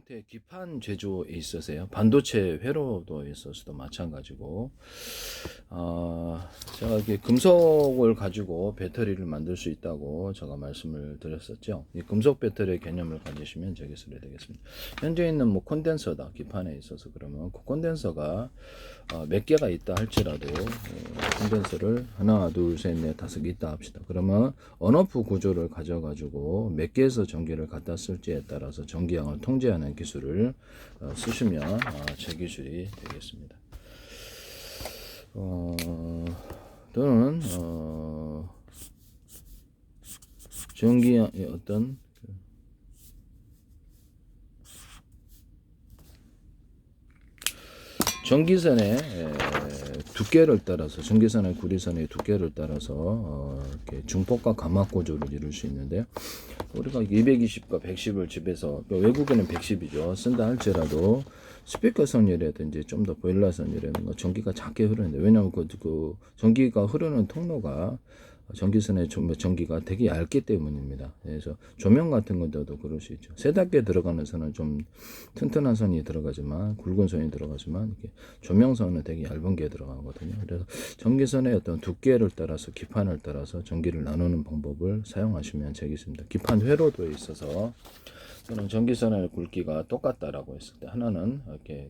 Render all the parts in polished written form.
형태의 기판 제조에 있어서요. 반도체 회로도에 있어서도 마찬가지고, 제가 이렇게 금속을 가지고 배터리를 만들 수 있다고 제가 말씀을 드렸었죠. 이 금속 배터리의 개념을 가지시면 되겠습니다. 현재 있는 뭐 콘덴서다 기판에 있어서 그러면 그 콘덴서가 몇 개가 있다 할지라도 콘덴서를 하나, 둘, 셋, 넷, 다섯 개 있다 합시다. 그러면 언오프 구조를 가져가지고 몇 개에서 전기를 갖다 쓸지에 따라서 전기량을 통제하는 기술을 쓰시면 제 기술이 되겠습니다. 또는 전기량의 어떤 전기선의 두께를 따라서 전기선의 구리선의 두께를 따라서 이렇게 중폭과 감압 구조를 이룰 수 있는데요. 우리가 220과 110을 집에서 외국에는 110이죠. 쓴다 할지라도 스피커선이라든지 좀 더 보일러선이라든가 전기가 작게 흐르는데 왜냐하면 그 전기가 흐르는 통로가 전기선의 전기가 되게 얇기 때문입니다. 그래서 조명 같은 것도 그럴 수 있죠. 세답게 들어가는 선은 좀 튼튼한 선이 들어가지만 굵은 선이 들어가지만 이렇게 조명선은 되게 얇은 게 들어가거든요. 그래서 전기선의 어떤 두께를 따라서 기판을 따라서 전기를 나누는 방법을 사용하시면 되겠습니다. 기판 회로도에 있어서 저는 전기선의 굵기가 똑같다라고 했을 때 하나는 이렇게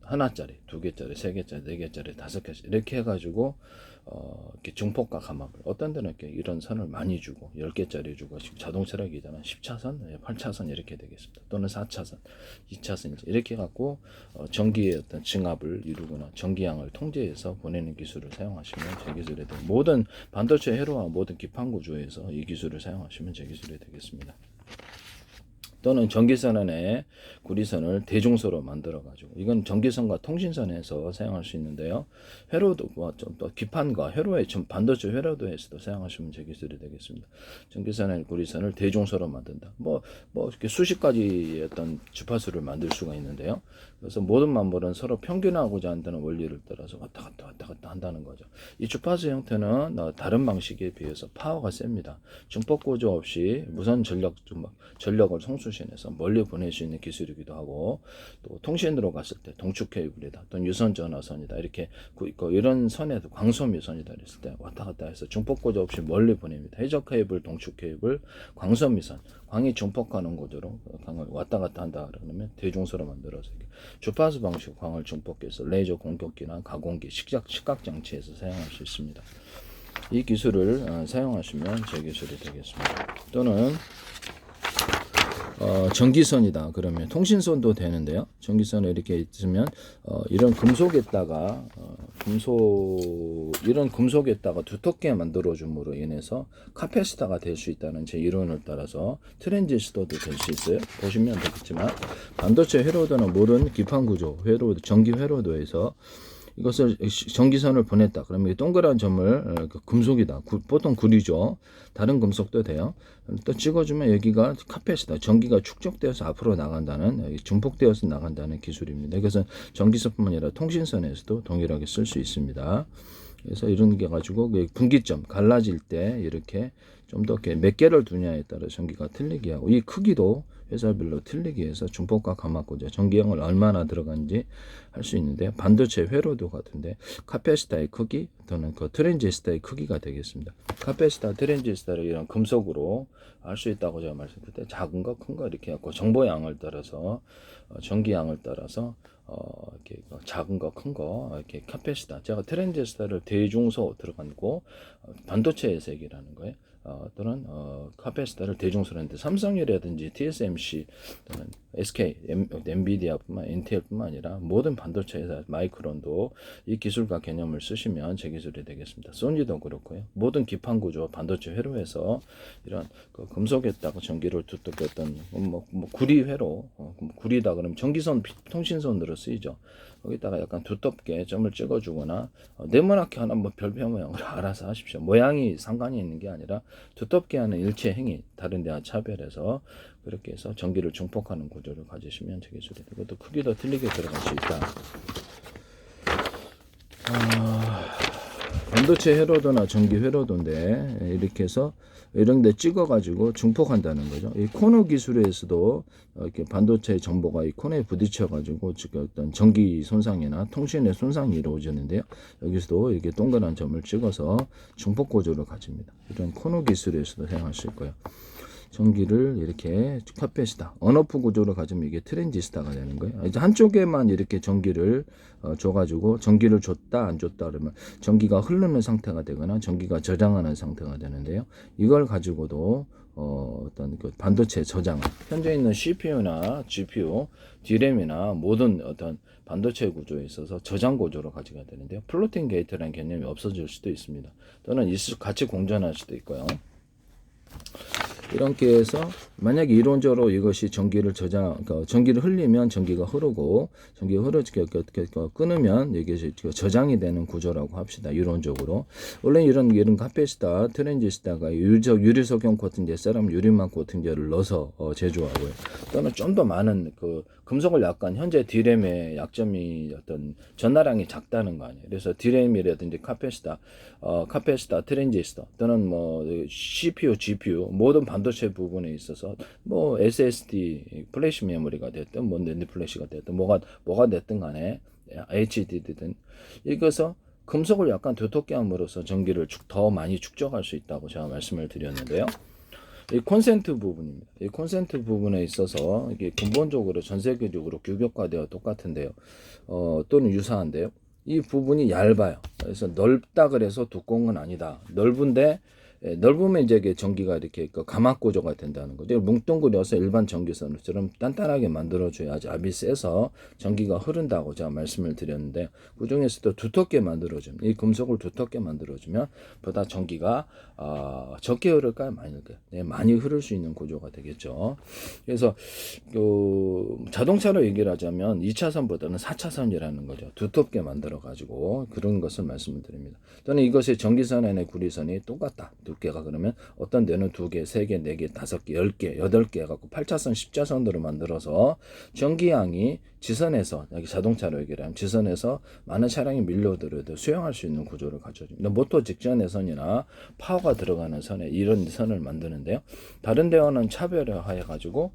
하나짜리, 두 개짜리, 세 개짜리, 네 개짜리, 다섯 개짜리 이렇게 해가지고 이렇게 중폭과 감압을 어떤 데는 이렇게 이런 선을 많이 주고 10개짜리 주고 자동차라고 있잖아 10차선, 8차선 이렇게 되겠습니다. 또는 4차선, 2차선 이렇게 갖고 전기의 어떤 증압을 이루거나 전기량을 통제해서 보내는 기술을 사용하시면 제 기술이 되고 모든 반도체 회로와 모든 기판 구조에서 이 기술을 사용하시면 제 기술이 되겠습니다. 또는 전기선 안에 구리선을 대중소로 만들어 가지고 이건 전기선과 통신선에서 사용할 수 있는데요. 회로도 또 기판과 회로에 반도체 회로도에서도 사용하시면 제 기술이 되겠습니다. 전기선 안에 구리선을 대중소로 만든다. 뭐 이렇게 수십 가지의 어떤 주파수를 만들 수가 있는데요. 그래서 모든 만물은 서로 평균하고자 한다는 원리를 따라서 왔다 갔다 한다는 거죠. 이 주파수 형태는 다른 방식에 비해서 파워가 셉니다. 중폭 구조 없이 무선 전력을 송수신해서 멀리 보낼 수 있는 기술이기도 하고 또 통신으로 갔을 때 동축 케이블이다 또는 유선 전화선이다 이렇게 이런 선에도 광소미선이다 그랬을 때 왔다 갔다 해서 중폭 구조 없이 멀리 보냅니다. 해저 케이블, 동축 케이블, 광소미선 광이 중폭하는 구조로 광을 왔다 갔다 한다 그러면 대중소로 만들어서 주파수 방식 광을 중폭해서 레이저 공격기나 가공기, 시각 장치에서 사용할 수 있습니다. 이 기술을 사용하시면 제 기술이 되겠습니다. 또는 전기선이다 그러면 통신선도 되는데요. 전기선을 이렇게 있으면 이런 금속에다가 이런 금속에다가 두텁게 만들어 줌으로 인해서 카패시터가 될 수 있다는 제 이론을 따라서 트랜지스터도 될 수 있어요. 보시면 되겠지만 반도체 회로도는 모든 기판 구조 회로도 전기 회로도에서 이것을 전기선을 보냈다. 그러면 동그란 점을 금속이다. 보통 구리죠. 다른 금속도 돼요. 또 찍어주면 여기가 카펫이다. 전기가 축적되어서 앞으로 나간다는 중폭되어서 나간다는 기술입니다. 그래서 전기선뿐만 아니라 통신선에서도 동일하게 쓸 수 있습니다. 그래서 이런 게 가지고 분기점 갈라질 때 이렇게 좀 더 몇 개를 두냐에 따라 전기가 틀리게 하고 이 크기도 회사별로 틀리게 해서 중폭과 감압구조 전기량을 얼마나 들어간지 할 수 있는데 반도체 회로도 같은데 카패시터의 크기 또는 그 트랜지스터의 크기가 되겠습니다. 카패시터, 트랜지스터를 이런 금속으로 할 수 있다고 제가 말씀드릴 때 작은 거, 큰 거 이렇게 갖고 정보량을 따라서 전기량을 따라서 이렇게 작은 거, 큰 거 이렇게 카패시터 제가 트랜지스터를 대중소 들어간고 반도체에서 얘기라는 거예요. 또는 카패시터를 대중소로 했는데 삼성이라든지 TSMC 또는 SK, 엔비디아뿐만 인텔뿐만 아니라 모든 반도체 회사 마이크론도 이 기술과 개념을 쓰시면 제 기술이 되겠습니다. 소니도 그렇고요. 모든 기판 구조 반도체 회로에서 이런 금속에다가 전기를 두텁게 했던 구리 회로 구리다 그러면 전기선 통신선으로 쓰이죠. 거기다가 약간 두텁게 점을 찍어주거나 네모나게 하나 별표 모양을 알아서 하십시오. 모양이 상관이 있는 게 아니라 두텁게 하는 일체 행위 다른 데와 차별해서 그렇게 해서 전기를 중폭하는 구조를 가지시면 제 기술이 되고 또 크기도 틀리게 들어갈 수 있다. 반도체 회로도나 전기 회로도인데 이렇게 해서 이런 데 찍어가지고 증폭한다는 거죠. 이 코너 기술에서도 이렇게 반도체 정보가 이 코너에 부딪혀가지고 지금 어떤 전기 손상이나 통신의 손상이 이루어지는데요. 여기서도 이렇게 동그란 점을 찍어서 증폭 구조를 가집니다. 이런 코너 기술에서도 사용할 수 있고요. 전기를 이렇게 카패시터, 언오프 구조를 가지면 이게 트랜지스타가 되는 거예요. 이제 한쪽에만 이렇게 전기를 줘가지고 전기를 줬다 안 줬다 그러면 전기가 흐르는 상태가 되거나 전기가 저장하는 상태가 되는데요. 이걸 가지고도 어떤 그 반도체 저장, 현재 있는 CPU나 GPU, DRAM이나 모든 어떤 반도체 구조에 있어서 저장 구조를 가지게 되는데요. 플로팅 게이트라는 개념이 없어질 수도 있습니다. 또는 같이 공존할 수도 있고요. 이렇게 해서 만약에 이론적으로 이것이 전기를 그러니까 전기를 흘리면 전기가 흐르고 전기가 끊으면 이게 저장이 되는 구조라고 합시다. 이론적으로. 원래 이런 카패시터, 트랜지스터가 유리석형 코팅제, 세럼 유리막 코팅제를 넣어서 제조하고요. 또는 좀 더 많은 금속을 약간 현재 D램의 약점이 어떤 전하량이 작다는 거 아니에요. 그래서 D램이라든지 카패시터, 트랜지스터 또는 뭐 CPU, GPU 모든 반도체 부분에 있어서 뭐 SSD 플래시 메모리가 됐든 뭐 낸드 플래시가 됐든 뭐가 됐든 간에 HDD든 이것서 금속을 약간 두텁게 함으로써 전기를 더 많이 축적할 수 있다고 제가 말씀을 드렸는데요. 이 콘센트 부분입니다. 이 콘센트 부분에 있어서 이게 근본적으로 전 세계적으로 규격화되어 똑같은데요. 또는 유사한데요. 이 부분이 얇아요. 그래서 넓다 그래서 두꺼운 건 아니다. 넓은데 넓으면 이제 전기가 이렇게 가막 구조가 된다는 거죠. 뭉뚱그려서 일반 전기선처럼 단단하게 만들어줘야지 압이 세서 전기가 흐른다고 제가 말씀을 드렸는데 그 중에서도 두텁게 만들어주면 이 금속을 두텁게 만들어주면 보다 전기가 적게 흐를까요? 많이 흐를까요? 네, 많이 흐를 수 있는 구조가 되겠죠. 그래서 자동차로 얘기를 하자면 2차선보다는 4차선이라는 거죠. 두텁게 만들어 가지고 그런 것을 말씀을 드립니다. 또는 이것이 전기선의 구리선이 똑같다. 두께가 그러면 어떤 데는 2개, 3개, 4개, 5개, 10개, 8개 해갖고 8차선, 10차선으로 만들어서 전기양이 지선에서 여기 자동차로 얘기를 하면 지선에서 많은 차량이 밀려들어도 수용할 수 있는 구조를 갖춰줍니다. 모터 직전의 선이나 파워가 들어가는 선에 이런 선을 만드는데요. 다른 데와는 차별화해 가지고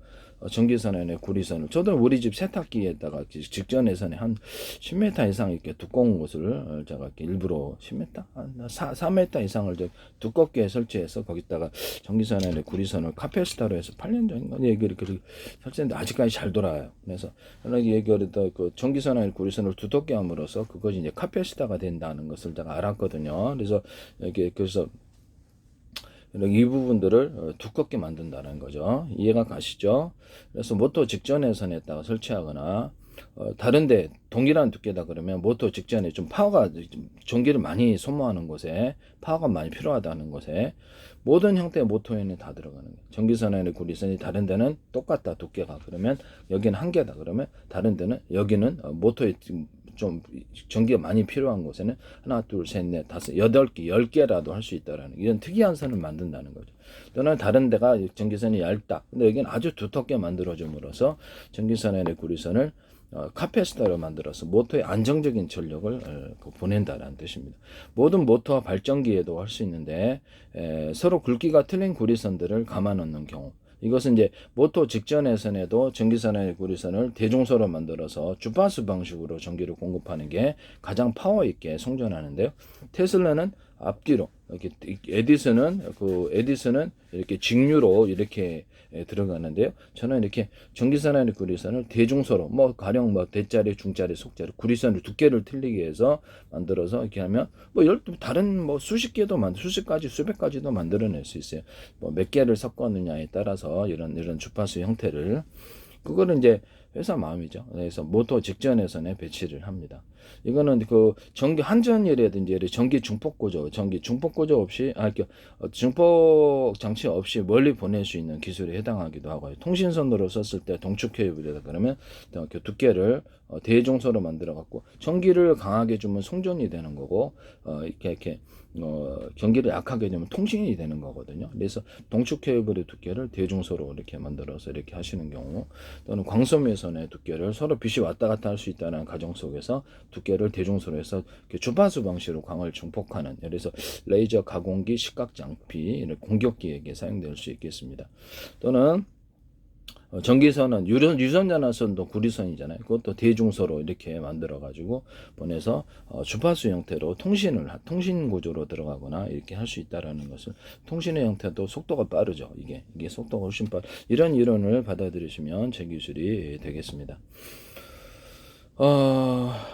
전기선에 구리선을 저도 우리 집 세탁기에다가 직전의 선에 한 10m 이상 이렇게 두꺼운 것을 제가 이렇게 일부러 10m? 한 4m 이상을 두껍게 설치해서 거기다가 전기선에 구리선을 카패시터로 해서 8년 전인가 얘기를 설치했는데 아직까지 잘 돌아요. 그래서 얘기를 그 전기선에 구리선을 두껍게 함으로써 그것이 이제 카패시터가 된다는 것을 제가 알았거든요. 그래서 이 부분들을 두껍게 만든다는 거죠. 이해가 가시죠? 그래서 모터 직전의 선에다가 설치하거나 다른데 동일한 두께다 그러면 모터 직전에 좀 파워가 전기를 많이 소모하는 곳에 파워가 많이 필요하다는 곳에 모든 형태의 모터에는 다 들어가는 거예요. 전기선에는 구리선이 다른 데는 똑같다 두께가 그러면 여기는 한 개다 그러면 다른 데는 여기는 모터에 좀 전기가 많이 필요한 곳에는 하나, 둘, 셋, 넷, 다섯, 8개, 10개라도 할 수 있다라는 이런 특이한 선을 만든다는 거죠. 또는 다른 데가 전기선이 얇다. 근데 여기는 아주 두텁게 만들어줌으로써 전기선의 구리선을 카패시터로 만들어서 모터에 안정적인 전력을 보낸다라는 뜻입니다. 모든 모터와 발전기에도 할 수 있는데 서로 굵기가 틀린 구리선들을 감아 넣는 경우 이것은 이제 모터 직전의 선에도 전기선의 구리선을 대중소로 만들어서 주파수 방식으로 전기를 공급하는 게 가장 파워 있게 송전하는데요. 테슬라는 앞뒤로 이렇게 에디슨은 이렇게 직류로 이렇게 들어가는데요. 저는 이렇게 전기선의 구리선을 대중소로 가령 대짜리, 중짜리, 속짜리 구리선을 두께를 틀리게 해서 만들어서 이렇게 하면 다른 수십 개도 수십 가지, 수백 가지도 만들어낼 수 있어요. 몇 개를 섞었느냐에 따라서 이런 주파수 형태를 그거는 이제 회사 마음이죠. 그래서 모터 직전에선에 배치를 합니다. 이거는 전기 한전이라든지 전기 중폭 구조 없이 중폭 장치 없이 멀리 보낼 수 있는 기술에 해당하기도 하고요. 통신선으로 썼을 때 동축 케이블이다 그러면 두께를 대중소로 만들어 갖고 전기를 강하게 주면 송전이 되는 거고 이렇게 전기를 약하게 되면 통신이 되는 거거든요. 그래서 동축 케이블의 두께를 대중소로 이렇게 만들어서 이렇게 하시는 경우 또는 광섬유에서 전기선의 두께를 서로 빛이 왔다 갔다 할 수 있다는 가정 속에서 두께를 대중소로 해서 주파수 방식으로 광을 증폭하는, 그래서 레이저 가공기, 시각장피, 공격기에게 사용될 수 있겠습니다. 또는 전기선은 유선전화선도 구리선이잖아요. 그것도 대중소로 이렇게 만들어 가지고 보내서 주파수 형태로 통신 구조로 들어가거나 이렇게 할 수 있다라는 것을, 통신의 형태도 속도가 빠르죠. 이게 속도가 훨씬 이런 이론을 받아들이시면 제 기술이 되겠습니다.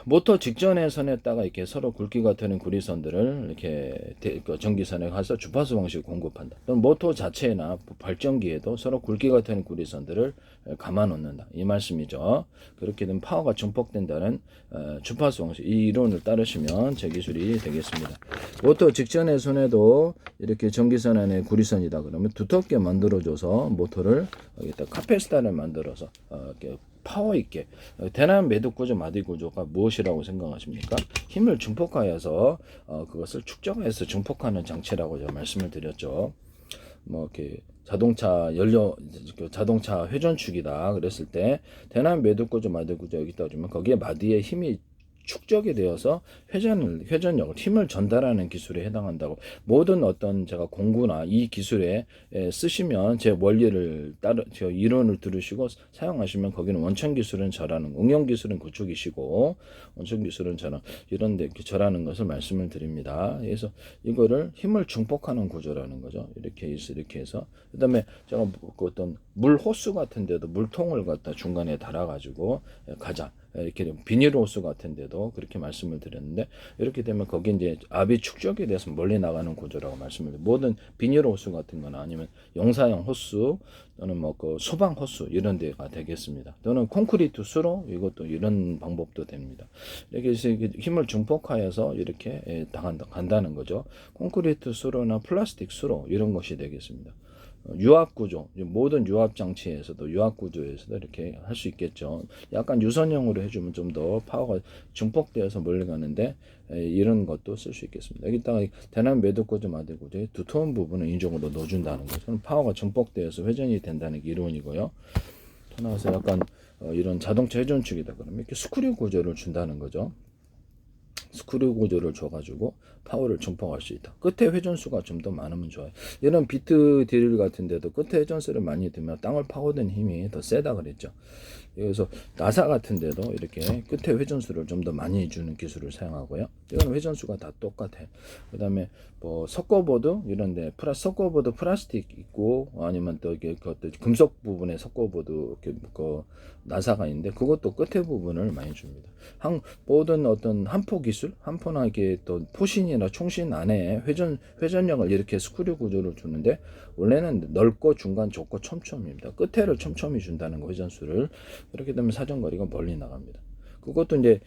모터 직전의 선에다가 이렇게 서로 굵기가 되는 구리선들을 이렇게 전기선에 가서 주파수 방식을 공급한다. 또는 모터 자체나 발전기에도 서로 굵기가 되는 구리선들을 감아 놓는다. 이 말씀이죠. 그렇게 되면 파워가 증폭된다는 주파수 방식, 이 이론을 따르시면 제 기술이 되겠습니다. 모터 직전의 선에도 이렇게 전기선 안에 구리선이다 그러면 두텁게 만들어줘서 모터를 여기다 카페시타를 만들어서 이렇게 파워 있게, 대남 매듭 구조, 마디 구조가 무엇이라고 생각하십니까? 힘을 증폭하여서 그것을 축적해서 증폭하는 장치라고 제가 말씀을 드렸죠. 뭐 이렇게 자동차 회전축이다 그랬을 때 대남 매듭 구조, 마디 구조 여기다 주면 거기에 마디에 힘이 축적이 되어서 회전력을, 힘을 전달하는 기술에 해당한다고. 모든 어떤 제가 공구나 이 기술에 쓰시면 제 원리를 제 이론을 들으시고 사용하시면 거기는 원천 기술은 저라는, 응용 기술은 그쪽이시고 원천 기술은 저랑 이런 데 저라는 것을 말씀을 드립니다. 그래서 이거를 힘을 증폭하는 구조라는 거죠. 이렇게 해서 그다음에 제가 그 어떤 물 호수 같은 데도 물통을 갖다 중간에 달아 가지고 가자, 이렇게 비닐 호수 같은 데도 그렇게 말씀을 드렸는데, 이렇게 되면 거기 이제 압이 축적이 돼서 멀리 나가는 구조라고 말씀을 드려요. 모든 비닐 호수 같은 거나 아니면 용사형 호수 또는 뭐 그 소방 호수 이런 데가 되겠습니다. 또는 콘크리트 수로, 이것도 이런 방법도 됩니다. 이렇게 해서 힘을 증폭하여서 이렇게 간다는 거죠. 콘크리트 수로나 플라스틱 수로 이런 것이 되겠습니다. 유압 구조, 모든 유압 장치에서도, 유압 구조에서도 이렇게 할 수 있겠죠. 약간 유선형으로 해주면 좀 더 파워가 증폭되어서 멀리 가는데 이런 것도 쓸 수 있겠습니다. 여기다가 대남 매듭 구조, 마디 구조의 두터운 부분을 인종으로 넣어준다는 것은 파워가 증폭되어서 회전이 된다는 게 이론이고요. 또 나와서 약간 이런 자동차 회전축이다 그러면 이렇게 스크류 구조를 준다는 거죠. 스크류 구조를 줘가지고 파워를 증폭할 수 있다. 끝에 회전수가 좀 더 많으면 좋아요. 이런 비트 드릴 같은 데도 끝에 회전수를 많이 두면 땅을 파고드는 힘이 더 세다 그랬죠. 그래서 나사 같은 데도 이렇게 끝에 회전수를 좀 더 많이 주는 기술을 사용하고요. 이건 회전수가 다 똑같아요. 그 다음에 뭐 석고보드 이런데 석고보드 플라스틱 있고 아니면 또 이게 금속 부분에 석고보드 이렇게 그 나사가 있는데 그것도 끝에 부분을 많이 줍니다. 모든 어떤 한포 기술, 한포나 이렇게 또 포신이나 총신 안에 회전력을 이렇게 스크류 구조를 주는데, 원래는 넓고 중간 좁고 촘촘입니다. 끝에를 촘촘히 준다는 거, 회전수를. 그렇게 되면 사정거리가 멀리 나갑니다. 그것도 이제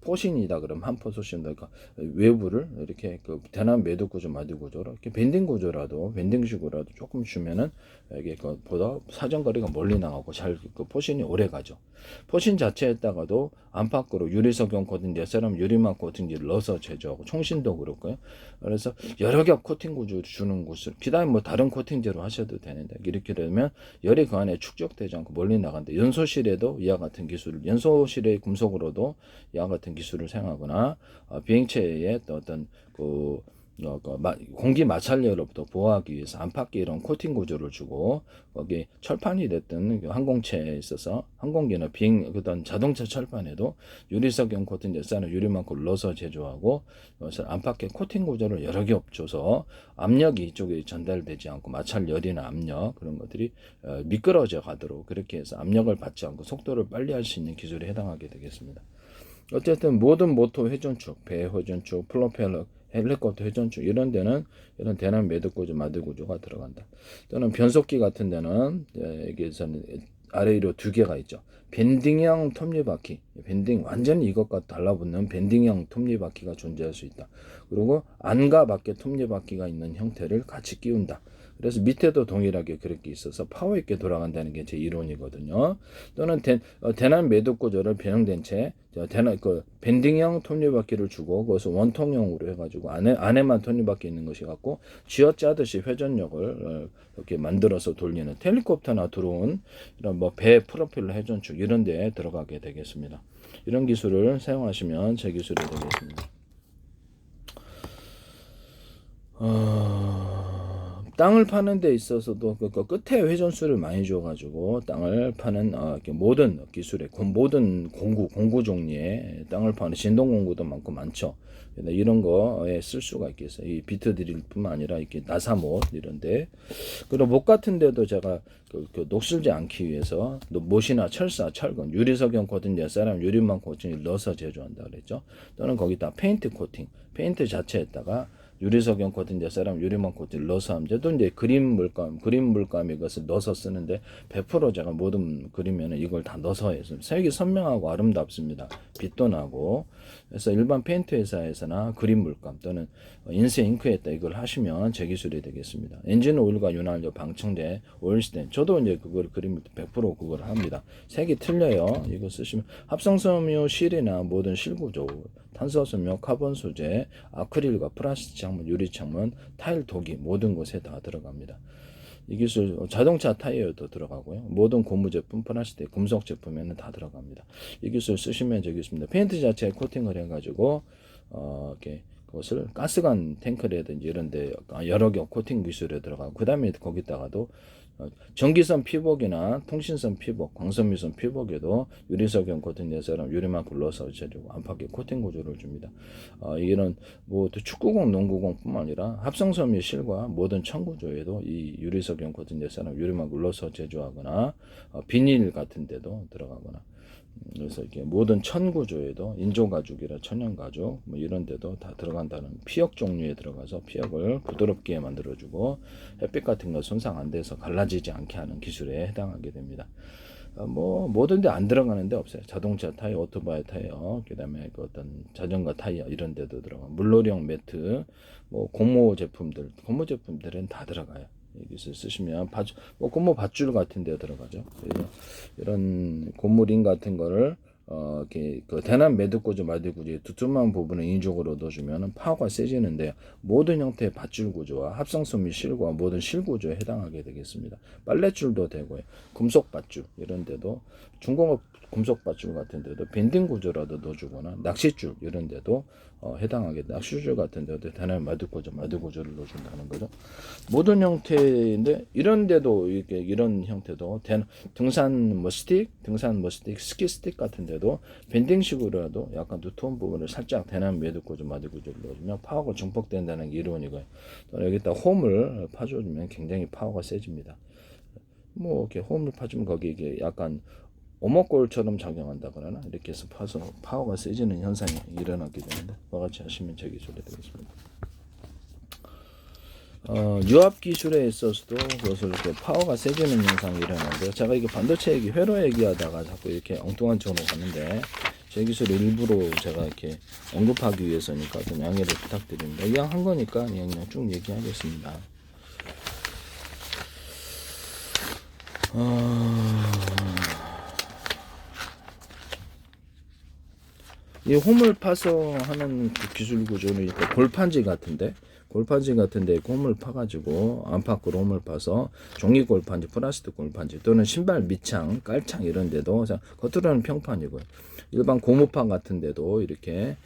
포신이다 그러면 한포 소신다, 그러니까 외부를 이렇게 대남 매듭 구조, 마디 구조로 이렇게 밴딩 구조라도, 밴딩식으로라도 조금 주면은 이게 보다 사정거리가 멀리 나가고 잘 포신이 오래 가죠. 포신 자체에다가도 안팎으로 유리석용 코팅제, 세럼 유리막 코팅제를 넣어서 제조하고, 총신도 그렇고요. 그래서 여러 겹 코팅 구조 주는 곳을, 기다에 뭐 다른 코팅제로 하셔도 되는데, 이렇게 되면 열이 그 안에 축적되지 않고 멀리 나간다. 연소실에도 이와 같은 기술을, 연소실의 금속으로도 이와 같은 기술을 사용하거나, 비행체의 어떤 공기 마찰력으로부터 보호하기 위해서 안팎에 이런 코팅 구조를 주고, 거기 철판이 됐든 항공체에 있어서 항공기나 그다음 자동차 철판에도 유리석용 코팅제 쌓는 유리막을 넣어서 제조하고, 그것을 안팎에 코팅 구조를 여러 겹 줘서 압력이 이쪽에 전달되지 않고, 마찰열이나 압력 그런 것들이 미끄러져 가도록 그렇게 해서 압력을 받지 않고 속도를 빨리 할 수 있는 기술에 해당하게 되겠습니다. 어쨌든 모든 모터 회전축, 배 회전축, 플로펠러, 헬리콥터 회전축 이런 데는 이런 대남 매듭 구조, 마디 구조가 들어간다. 또는 변속기 같은 데는 여기에서는 아래 위로 두 개가 있죠. 밴딩형 톱니바퀴, 밴딩 완전히 이것과 달라붙는 밴딩형 톱니바퀴가 존재할 수 있다. 그리고 안과 밖에 톱니바퀴가 있는 형태를 같이 끼운다. 그래서 밑에도 동일하게 그렇게 있어서 파워 있게 돌아간다는 게 제 이론이거든요. 또는 대난 매듭 구조를 변형된 채 대난 밴딩형 톱니바퀴를 주고 그것을 원통형으로 해가지고 안에만 톱니바퀴 있는 것이 갖고 쥐어짜듯이 회전력을 이렇게 만들어서 돌리는 헬리콥터나 드론 이런 뭐 배 프로펠러 회전축 이런 데에 들어가게 되겠습니다. 이런 기술을 사용하시면 제 기술이 되겠습니다. 땅을 파는 데 있어서도 그 끝에 회전수를 많이 줘가지고 땅을 파는 모든 기술의 모든 공구 종류의 땅을 파는 진동 공구도 많죠. 이런 거에 쓸 수가 있겠어요. 이 비트 드릴뿐만 아니라 이렇게 나사못 이런데 그리고 못 같은 데도 제가 녹슬지 않기 위해서 못이나 철사, 철근, 유리석영 코팅 사람 유리망 코팅을 넣어서 제조한다 그랬죠. 또는 거기다 페인트 코팅, 페인트 자체에다가 유리석영 코팅 사람 유리망 코팅을 넣어서 하면 또 이제 그림 물감 이것을 넣어서 쓰는데 100% 제가 모든 그리면은 이걸 다 넣어서 해서 색이 선명하고 아름답습니다. 빛도 나고. 그래서 일반 페인트 회사에서나 그림 물감 또는 인쇄 잉크에다 이걸 하시면 제 기술이 되겠습니다. 엔진 오일과 윤활유, 방청제, 오일 스텐 저도 이제 그걸 그림 100% 그걸 합니다. 색이 틀려요. 이거 쓰시면 합성섬유 실이나 모든 실구조, 탄소섬유, 카본 소재, 아크릴과 플라스틱 창문, 유리 창문, 타일 도기 모든 것에 다 들어갑니다. 이 기술 자동차 타이어도 들어가고요. 모든 고무 제품, 플라스틱, 금속 제품에는 다 들어갑니다. 이 기술 쓰시면 되겠습니다. 페인트 자체에 코팅을 해가지고 이렇게 그것을 가스관 탱크라든지 이런데 여러 개 코팅 기술에 들어가고 그 다음에 거기다가도 전기선 피복이나 통신선 피복, 광선미선 피복에도 유리석영 코팅 내서랑 유리만 굴러서 재려고 안팎에 코팅 구조를 줍니다. 이런 뭐 축구공, 농구공뿐만 아니라 합성섬유 실과 모든 천구조에도 이 유리석영 코팅 내서랑 유리만 굴러서 제조하거나 비닐 같은 데도 들어가거나 그래서 이렇게 모든 천구조에도 인조가죽이라 천연가죽 뭐 이런 데도 다 들어간다는 피혁 종류에 들어가서 피혁을 부드럽게 만들어주고 햇빛 같은 거 손상 안 돼서 갈라지지 않게 하는 기술에 해당하게 됩니다. 뭐 모든 데 안 들어가는 데 없어요. 자동차 타이어, 오토바이 타이어, 그다음에 그 어떤 자전거 타이어 이런 데도 들어가. 물놀이용 매트, 뭐 고무 제품들은 다 들어가요. 여기서 쓰시면 뭐 고무 밧줄 같은 데 들어가죠. 이런 고무링 같은 거를 이렇게 그 대남 매듭구조 마디구조 두툼한 부분을 인위적으로 넣어주면 파워가 세지는데 모든 형태의 밧줄 구조와 합성섬유 실과 모든 실구조에 해당하게 되겠습니다. 빨랫줄도 되고요. 금속 밧줄 이런 데도 중공업 금속 밧줄 같은 데도 밴딩 구조라도 넣어주거나 낚싯줄 이런 데도 해당하게 낚싯줄 같은 데도 대남 마디구조를 넣어준다는 거죠. 모든 형태인데 이런 데도 이런 형태도 등산 스틱, 스키 스틱 같은 데도 밴딩식으로라도 약간 두터운 부분을 살짝 대남 매듭구조, 마디구조를 넣어주면 파워가 증폭된다는 게 이론이고요. 또 여기다 홈을 파줘주면 굉장히 파워가 세집니다. 뭐 이렇게 홈을 파주면 거기 이게 약간 오목골처럼 작용한다 그러나 이렇게 해서 파서 파워가 세지는 현상이 일어나게 되는데 그와 같이 하시면 제 기술이 되겠습니다. 유압 기술에 있어서도 그것을 이렇게 파워가 세지는 현상이 일어나는데 제가 이게 반도체 얘기, 회로 얘기하다가 자꾸 이렇게 엉뚱한 쪽으로 가는데 제 기술 일부러 제가 이렇게 언급하기 위해서니까 좀 양해를 부탁드립니다. 이왕 한 거니까 그냥 쭉 얘기하겠습니다. 이 홈을 파서 하는 그 기술 구조는 골판지 같은데 홈을 파가지고 안팎으로 홈을 파서 종이 골판지, 플라스틱 골판지 또는 신발 밑창, 깔창 이런 데도 겉으로는 평판이고요. 일반 고무판 같은 데도 이렇게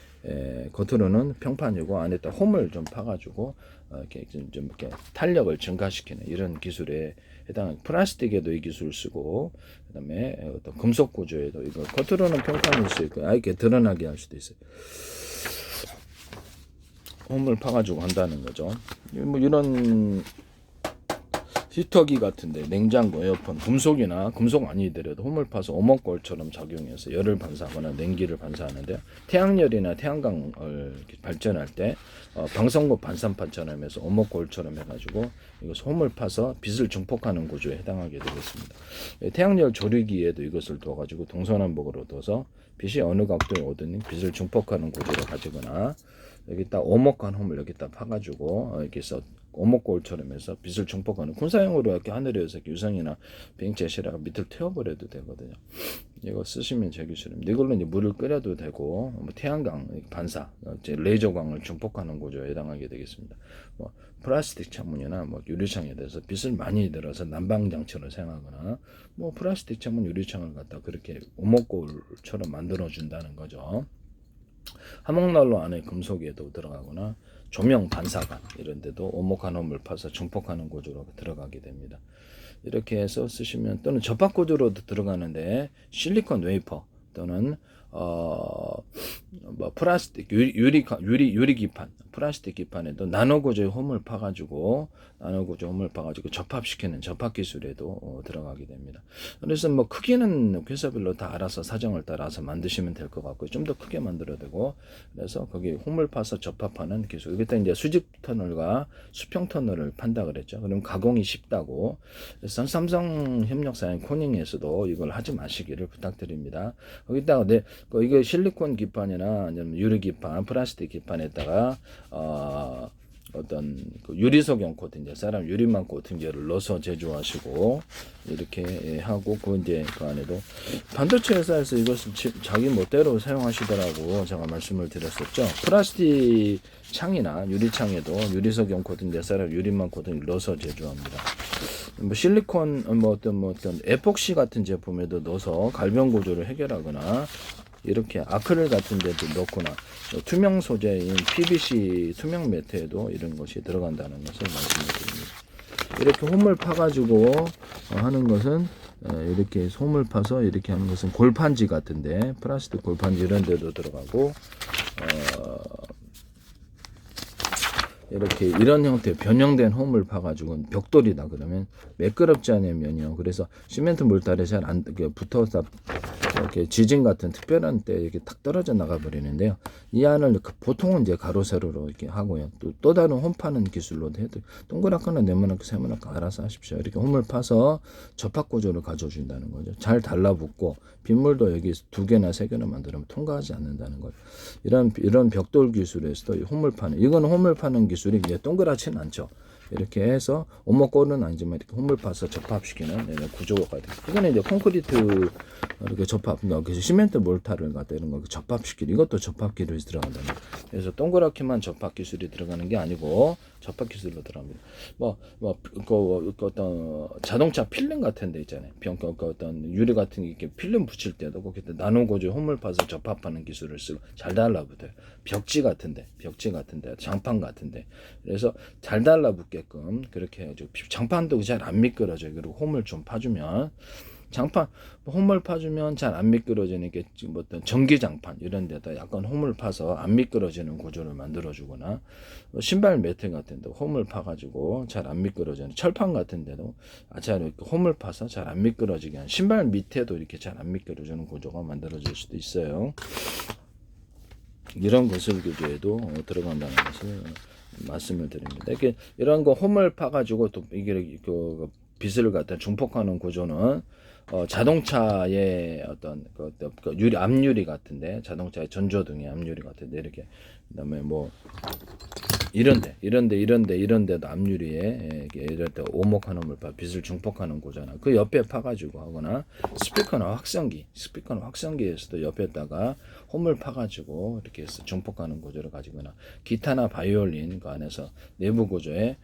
겉으로는 평판이고 안에다 홈을 좀 파가지고 이렇게 좀 이렇게 탄력을 증가시키는 이런 기술에 해당. 플라스틱에도 이 기술을 쓰고 그다음에 어떤 금속 구조에도 이거 겉으로는 평판일 수 있고 이렇게 드러나게 할 수도 있어요. 홈을 파가지고 한다는 거죠. 뭐 이런 히터기 같은데 냉장고, 에어컨, 금속 아니더라도 홈을 파서 오목골처럼 작용해서 열을 반사하거나 냉기를 반사하는데 태양열이나 태양광을 발전할 때 방성고 반사판처럼 해서 오목골처럼 해가지고 이것을 홈을 파서 빛을 증폭하는 구조에 해당하게 되겠습니다. 태양열 조리기에도 이것을 둬가지고 동서남북으로 둬서 빛이 어느 각도에 오든 빛을 증폭하는 구조를 가지거나 여기다 오목한 홈을 여기다 파가지고 여기서 오목골처럼 해서 빛을 중폭하는 군사용으로 이렇게 하늘에서 유성이나 비행체시라가 밑을 태워버려도 되거든요. 이거 쓰시면 제 기술입니다. 이걸로 이제 물을 끓여도 되고 뭐 태양광 반사, 이제 레이저광을 중폭하는 구조에 해당하게 되겠습니다. 뭐 플라스틱 창문이나 뭐 유리창에 대해서 빛을 많이 들어서 난방 장치로 사용하거나 뭐 플라스틱 창문, 유리창을 갖다 그렇게 오목골처럼 만들어 준다는 거죠. 화목난로 안에 금속에도 들어가거나 조명 반사관 이런 데도 오목한 홈을 파서 중폭하는 구조로 들어가게 됩니다. 이렇게 해서 쓰시면 또는 접합 구조로도 들어가는데 실리콘 웨이퍼 또는 뭐 플라스틱 유리 기판 플라스틱 기판에도 나노 구조의 홈을 파가지고 접합시키는 접합 기술에도 들어가게 됩니다. 그래서 뭐 크기는 회사별로 다 알아서 사정을 따라서 만드시면 될 것 같고 좀 더 크게 만들어야 되고 그래서 거기 홈을 파서 접합하는 기술. 그때 이제 수직 터널과 수평 터널을 판다 그랬죠. 그럼 가공이 쉽다고. 그래서 삼성 협력사인 코닝에서도 이걸 하지 마시기를 부탁드립니다. 거기다가 이거 실리콘 기판이나 아니면 유리 기판, 플라스틱 기판에다가 어떤 그 유리석용 코팅제, 사람 유리망 코팅제를 넣어서 제조하시고 이렇게 하고 이제 그 안에도 반도체 회사에서 이것을 자기 멋대로 사용하시더라고 제가 말씀을 드렸었죠. 플라스틱 창이나 유리창에도 유리석용 코팅제, 사람 유리망 코팅을 넣어서 제조합니다. 뭐 실리콘 어떤 에폭시 같은 제품에도 넣어서 갈변 구조를 해결하거나 이렇게 아크릴 같은 데도 넣거나 투명 소재인 PVC 투명 매트에도 이런 것이 들어간다는 것을 말씀을 드립니다. 이렇게 홈을 파가지고 하는 것은 이렇게 홈을 파서 이렇게 하는 것은 골판지 같은데 플라스틱 골판지 이런 데도 들어가고 이렇게 이런 형태 변형된 홈을 파가지고 벽돌이다 그러면 매끄럽지 않은 면이요. 그래서 시멘트 물살에 잘 안 붙어서 이렇게 지진 같은 특별한 때 이렇게 탁 떨어져 나가 버리는데요. 이 안을 보통은 이제 가로 세로로 이렇게 하고요. 또 다른 홈 파는 기술로도 해도 동그랗거나 네모나게 세모나게 알아서 하십시오. 이렇게 홈을 파서 접합 구조를 가져준다는 거죠. 잘 달라붙고 빗물도 여기 2개나 3개나 만들면 통과하지 않는다는 거예요. 이런 벽돌 기술에서도 홈을 파는 이거는 홈을 파는 기술이 동그랗지는 않죠. 이렇게 해서 오목골은 아니지만 이렇게 홈을 파서 접합시키는 구조가 돼요. 이거는 이제 콘크리트 이렇게 접합, 그래서 시멘트 몰타를 갖다 이런 거 접합시키는 이것도 접합 기술이 들어간다는 거예요. 그래서 동그랗게만 접합 기술이 들어가는 게 아니고 접합 기술로 들어갑니다. 어떤 자동차 필름 같은 데 있잖아요. 어떤 유리 같은 게 이렇게 필름 붙일 때도 거기에 나노 구조 홈을 파서 접합하는 기술을 쓰고 잘 달라붙어요. 벽지 같은데, 장판 같은데. 그래서 잘 달라붙게끔 그렇게 해가지고 장판도 잘 안 미끄러져요. 그리고 홈을 좀 파주면 홈을 파주면 잘 안 미끄러지니까 뭐 어떤 전기장판 이런 데다 약간 홈을 파서 안 미끄러지는 구조를 만들어주거나 신발 매트 같은 데 홈을 파가지고 잘 안 미끄러지는 철판 같은 데도 잘 이렇게 홈을 파서 잘 안 미끄러지게 하는 신발 밑에도 이렇게 잘 안 미끄러지는 구조가 만들어질 수도 있어요. 이런 건설 구조에도 들어간다는 것을 말씀을 드립니다. 이렇게 이런 거 홈을 파가지고 또 이게 그 빛을 갖다 중폭하는 구조는 자동차의 어떤 유리 앞유리 같은데 자동차의 전조등의 앞유리 같은데 이렇게 그다음에 뭐 이런데도 앞유리에 이럴 때 오목한 홈을 파 빛을 중폭하는 구조나 그 옆에 파가지고 하거나 스피커나 확성기에서도 옆에다가 홈을 파가지고 이렇게 해서 중폭하는 구조를 가지거나 기타나 바이올린 그 안에서 내부 구조에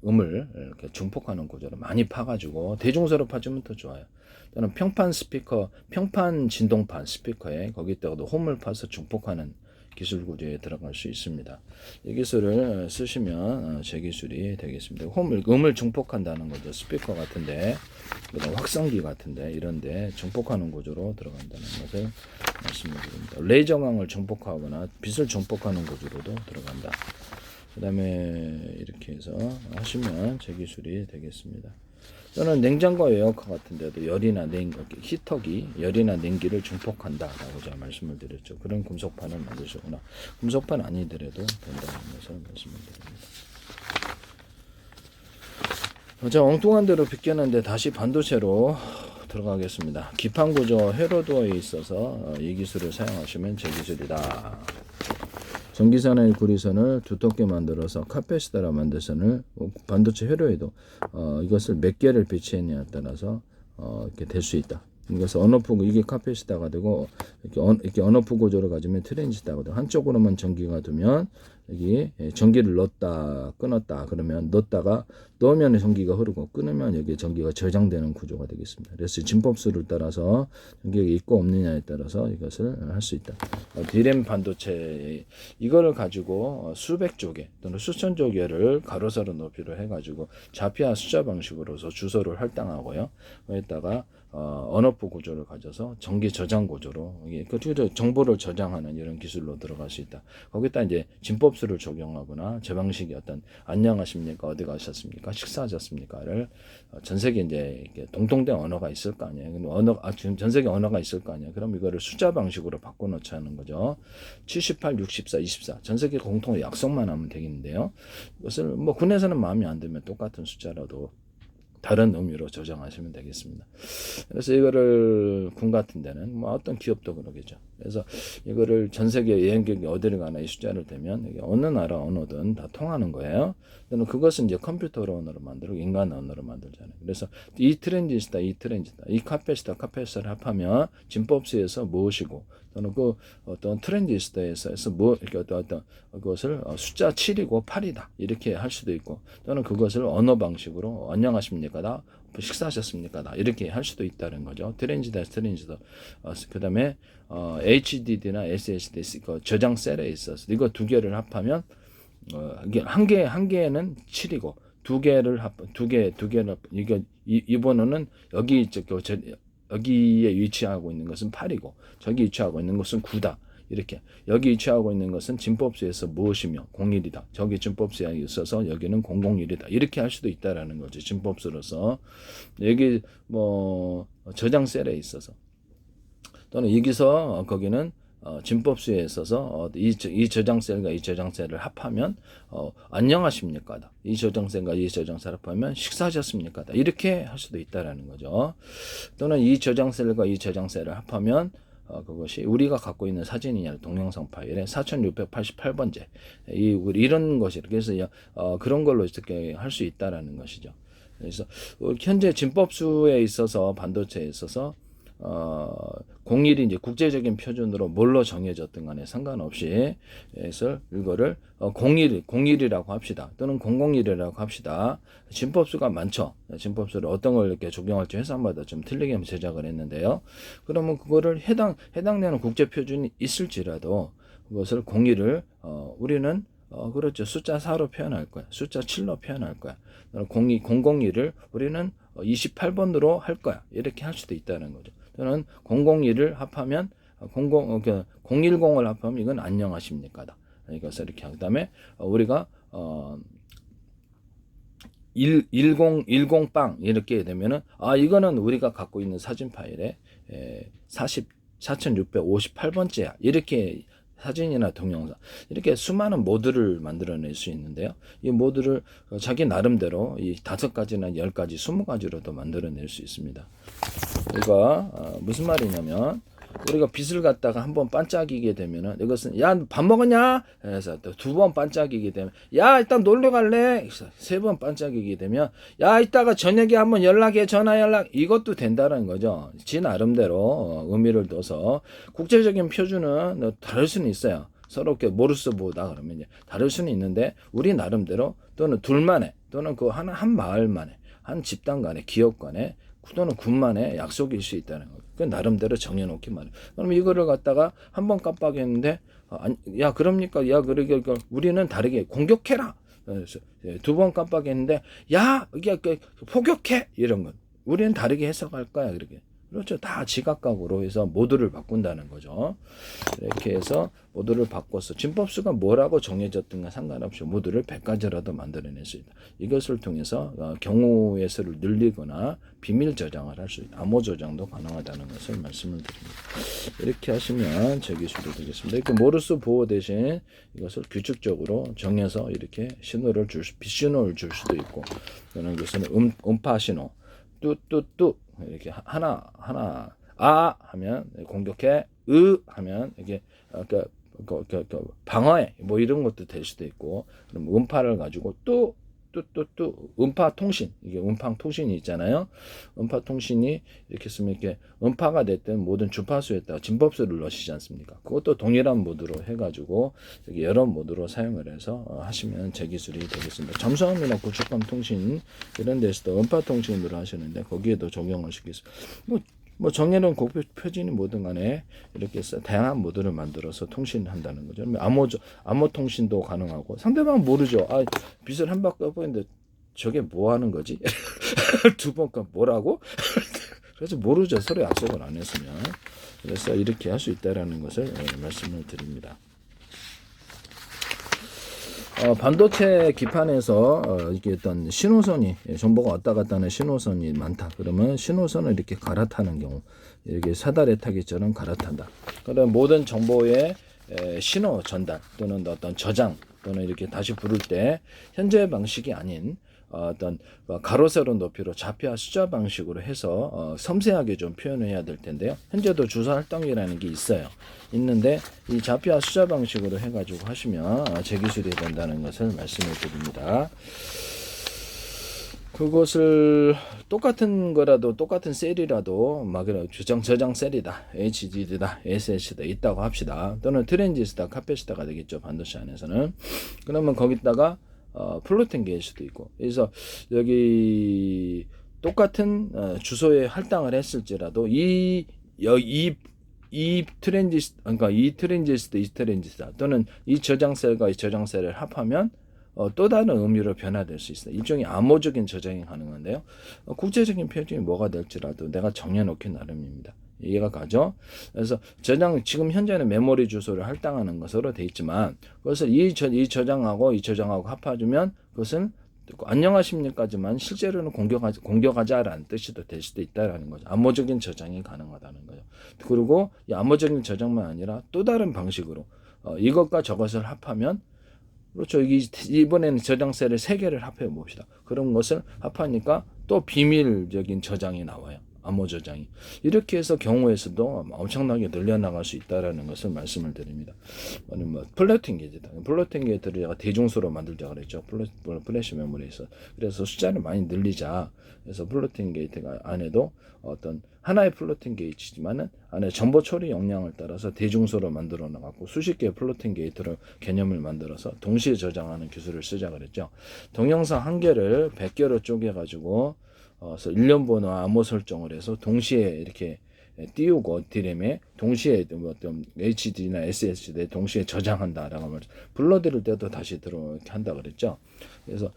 음을 이렇게 중폭하는 구조를 많이 파가지고 대중소로 파주면 더 좋아요. 또는 평판 진동판 스피커에 거기다가도 홈을 파서 중폭하는 기술 구조에 들어갈 수 있습니다. 이 기술을 쓰시면 제 기술이 되겠습니다. 음을 중폭한다는 거죠. 스피커 같은데, 그다음 확성기 같은데 이런데 중폭하는 구조로 들어간다는 것을 말씀드립니다. 레이저광을 중폭하거나 빛을 중폭하는 구조로도 들어간다. 그 다음에 이렇게 해서 하시면 제 기술이 되겠습니다. 또는 냉장고 에어컨 같은 데도 열이나 히터기, 열이나 냉기를 중폭한다라고 제가 말씀을 드렸죠. 그런 금속판을 만드시거나 금속판 아니더라도 된다는 것을 말씀을 드립니다. 제가 엉뚱한 대로 비꼈는데 다시 반도체로 들어가겠습니다. 기판 구조 회로도에 있어서 이 기술을 사용하시면 제 기술이다. 전기선의 구리선을 두텁게 만들어서 카페시다라 만들선을 반도체 회로에도 이것을 몇 개를 배치했냐에 따라서 이렇게 될 수 있다. 그래서 언어프 이게 카페시다가 되고 이렇게 언어프 구조를 가지면 트랜지스타가 되고 한쪽으로만 전기가 두면 여기 전기를 넣었다 끊었다 그러면 넣으면 전기가 흐르고 끊으면 여기 전기가 저장되는 구조가 되겠습니다. 그래서 진법수를 따라서 전기가 있고 없느냐에 따라서 이것을 할 수 있다. D램 반도체 이거를 가지고 수백 조개 또는 수천 조개를 가로 세로 높이로 해가지고 좌표와 숫자 방식으로서 주소를 할당하고요. 거기다가 언어프 구조를 가져서 전기 저장 구조로 그 정보를 저장하는 이런 기술로 들어갈 수 있다. 거기다 이제 진법수를 적용하거나 제 방식이 어떤 안녕하십니까 어디 가셨습니까 식사하셨습니까를 전 세계 이제 동통된 언어가 있을 거 아니에요. 근데 지금 전 세계 언어가 있을 거 아니에요. 그럼 이거를 숫자 방식으로 바꿔놓자는 거죠. 78, 64, 24 전 세계 공통 약속만 하면 되겠는데요. 이것을 뭐 군에서는 마음에 안 들면 똑같은 숫자라도 다른 의미로 저장하시면 되겠습니다. 그래서 이거를 군 같은 데는 뭐 어떤 기업도 그러겠죠. 그래서 이거를 전 세계 여행객이 어디를 가나 이 숫자를 대면 이게 어느 나라 언어든 다 통하는 거예요. 저는 그것은 이제 컴퓨터 언어로 만들고 인간 언어로 만들잖아요. 그래서 이 트랜지스타, 이 카페시타를 합하면 진법수에서 무엇이고 또는 그 어떤 트랜지스터에서 뭐 이렇게 어떤 그것을 숫자 7이고 8이다 이렇게 할 수도 있고 또는 그것을 언어 방식으로 안녕하십니까다 식사하셨습니까다 이렇게 할 수도 있다는 거죠. 트랜지스터 그다음에 HDD나 SSD 그 저장 셀에 있어서 이거 두 개를 합하면 이게 한 개는 7이고 두 개를 이게 이 번호는 여기에 위치하고 있는 것은 8이고 저기 위치하고 있는 것은 9다. 이렇게 여기 위치하고 있는 것은 진법수에서 무엇이며 01이다. 저기 진법수에 있어서 여기는 001이다. 이렇게 할 수도 있다라는 거죠. 진법수로서 여기 뭐 저장 셀에 있어서 또는 여기서 거기는 진법수에 있어서 이 저장셀과 이 저장셀을 합하면 안녕하십니까? 이 저장셀과 이 저장셀을 합하면 식사하셨습니까? 이렇게 할 수도 있다라는 거죠. 또는 이 저장셀과 이 저장셀을 합하면 그것이 우리가 갖고 있는 사진이냐 동영상 파일에 4688번째 이런 것이 그래서 그런 걸로 이렇게 할 수 있다라는 것이죠. 그래서 현재 진법수에 있어서 반도체에 있어서 01이 이제 국제적인 표준으로 뭘로 정해졌든 간에 상관없이 해서 이거를 01이라고 합시다. 또는 001이라고 합시다. 진법수가 많죠. 진법수를 어떤 걸 이렇게 적용할지 회사마다 좀 틀리게 제작을 했는데요. 그러면 그거를 해당되는 국제 표준이 있을지라도 그것을 01을 우리는 그렇죠. 숫자 4로 표현할 거야. 숫자 7로 표현할 거야. 001을 우리는 28번으로 할 거야. 이렇게 할 수도 있다는 거죠. 또는 001을 합하면 010을 합하면 이건 안녕하십니까다. 그래서 이렇게 한 다음에 우리가 10빵 이렇게 되면은 이거는 우리가 갖고 있는 사진 파일에 4658번째야. 이렇게 사진이나 동영상 이렇게 수많은 모드를 만들어낼 수 있는데요. 이 모드를 자기 나름대로 이 5가지나 10가지, 20가지로도 만들어낼 수 있습니다. 이거 무슨 말이냐면 우리가 빛을 갖다가 한번 반짝이게 되면은 이것은 야 밥 먹었냐? 그래서 또 2번 반짝이게 되면 야 일단 놀러 갈래? 3번 반짝이게 되면 야 이따가 저녁에 한번 연락해 전화 연락 이것도 된다는 거죠. 지 나름대로 의미를 둬서 국제적인 표준은 다를 수는 있어요. 서로 이렇게 모르스보다 그러면 이제 다를 수는 있는데 우리 나름대로 또는 둘만의 또는 그 한 마을만의 한 집단 간의 기업 간의 또는 군만의 약속일 수 있다는 거예요. 그 나름대로 정해놓기 말이에요. 그러면 이거를 갖다가 한번 깜빡했는데 야 그럽니까? 야 그러게 우리는 다르게 공격해라. 2번 깜빡했는데 야 이게 포격해 이런 건 우리는 다르게 해석할 거야 그렇게. 그렇죠. 다 지각각으로 해서 모드를 바꾼다는 거죠. 이렇게 해서 모드를 바꿔서 진법수가 뭐라고 정해졌든가 상관없이 모드를 100가지라도 만들어낼 수 있다. 이것을 통해서 경우의 수를 늘리거나 비밀 저장을 할 수 있다. 암호 저장도 가능하다는 것을 말씀을 드립니다. 이렇게 하시면 제 기술이 되겠습니다. 이렇게 모르스 보호 대신 이것을 규칙적으로 정해서 이렇게 신호를 빛신호를 줄 수도 있고 또는 이것은 음파 신호 뚜뚜뚜 이렇게 하나 하면 공격해 하면 이게 방어해 뭐 이런 것도 될 수도 있고, 그럼 음파를 가지고 또 음파 통신, 이게 음파 통신이 있잖아요. 음파 통신이 이렇게 쓰면 이렇게 음파가 됐든 모든 주파수에다가 진법수를 넣으시지 않습니까? 그것도 동일한 모드로 해가지고 여러 모드로 사용을 해서 하시면 제 기술이 되겠습니다. 잠수함이나 구축함 통신 이런 데서도 음파 통신으로 하시는데 거기에도 적용을 시키겠습니다. 뭐 정해놓은 곡표 표준이 뭐든 간에 이렇게 해서 다양한 모드를 만들어서 통신한다는 거죠. 암호 통신도 가능하고, 상대방은 모르죠. 빛을 한 바퀴 보이는데 저게 뭐 하는 거지? 두 번까 뭐라고? 그래서 모르죠. 서로 약속을 안 했으면. 그래서 이렇게 할 수 있다라는 것을 말씀을 드립니다. 반도체 기판에서 이게 어떤 신호선이, 정보가 왔다 갔다 하는 신호선이 많다. 그러면 신호선을 이렇게 갈아타는 경우, 이렇게 사다리 타기처럼 갈아탄다. 그럼 모든 정보의 신호 전달 또는 어떤 저장 또는 이렇게 다시 부를 때 현재 방식이 아닌 어떤 가로 세로 높이로 좌표와 숫자 방식으로 해서 섬세하게 좀 표현을 해야 될 텐데요. 현재도 주소 할당기라는 게 있는데 이 좌표와 숫자 방식으로 해가지고 하시면 제 기술이 된다는 것을 말씀을 드립니다. 그것을 똑같은 거라도, 똑같은 셀이라도 막 저장 셀이다, HDD다, SSD다 있다고 합시다. 또는 트랜지스터, 카패시터가 되겠죠, 반도체 안에서는. 그러면 거기다가 플로팅 게이트도 있고, 그래서 여기 똑같은 주소에 할당을 했을지라도 이 트랜지스터, 이 트랜지스터 또는 이 저장셀과 이 저장셀을 합하면 또 다른 의미로 변화될 수 있어요. 일종의 암호적인 저장이 가능한데요. 국제적인 표준이 뭐가 될지라도 내가 정해놓기 나름입니다. 이해가 가죠? 그래서 지금 현재는 메모리 주소를 할당하는 것으로 돼 있지만, 그것을 이 저장하고 합해주면 그것은 안녕하십니까지만 실제로는 공격하자라는 뜻이도 될 수도 있다라는 거죠. 암호적인 저장이 가능하다는 거죠. 그리고 이 암호적인 저장만 아니라 또 다른 방식으로 이것과 저것을 합하면, 그렇죠. 이번에는 저장셀을 3개를 합해 봅시다. 그런 것을 합하니까 또 비밀적인 저장이 나와요. 암호 저장이. 이렇게 해서 경우에서도 엄청나게 늘려나갈 수 있다라는 것을 말씀을 드립니다. 플로팅 게이트다. 플로팅 게이트를 제가 대중수로 만들자 그랬죠. 플래시 메모리에서. 그래서 숫자를 많이 늘리자. 그래서 플로팅 게이트가 안에도 어떤 하나의 플로팅 게이트지만은 안에 정보 처리 역량을 따라서 대중수로 만들어 나갔고, 수십 개의 플로팅 게이트를 개념을 만들어서 동시에 저장하는 기술을 쓰자 그랬죠. 동영상 한 개를 100개로 쪼개 가지고 그래서 일련 번호와 암호 설정을 해서 동시에 이렇게 띄우고, D램에 동시에 어떤 HD나 SSD에 동시에 저장한다라고 말이죠. 불러들일 때도 다시 이렇게 한다 그랬죠. 그래서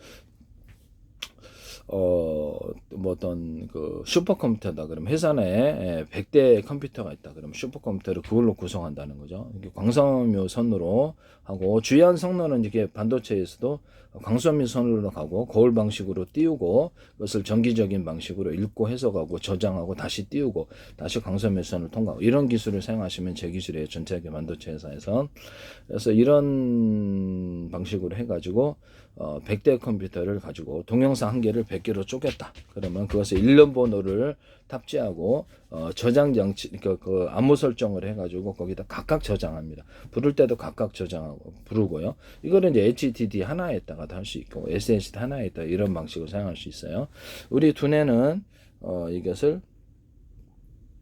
어떤 슈퍼컴퓨터다 그러면 회사 내에 100대 컴퓨터가 있다 그러면 슈퍼컴퓨터를 그걸로 구성한다는 거죠. 이게 광섬유 선으로 하고, 주요한 성능은 이게 반도체에서도 광섬유 선으로 가고 거울 방식으로 띄우고, 그것을 정기적인 방식으로 읽고 해석하고 저장하고 다시 띄우고 다시 광섬유 선을 통과하고, 이런 기술을 사용하시면 제 기술이에요. 전체적인 반도체 회사에서. 그래서 이런 방식으로 해가지고 100대 컴퓨터를 가지고 동영상 한 개를 100개로 쪼갰다. 그러면 그것을 일련 번호를 탑재하고 저장 장치, 그 암호 설정을 해가지고 거기다 각각 저장합니다. 부를 때도 각각 저장하고 부르고요. 이거는 이제 HDD 하나에다가도 할 수 있고 SSD 하나에다가 이런 방식으로 사용할 수 있어요. 우리 두뇌는 이것을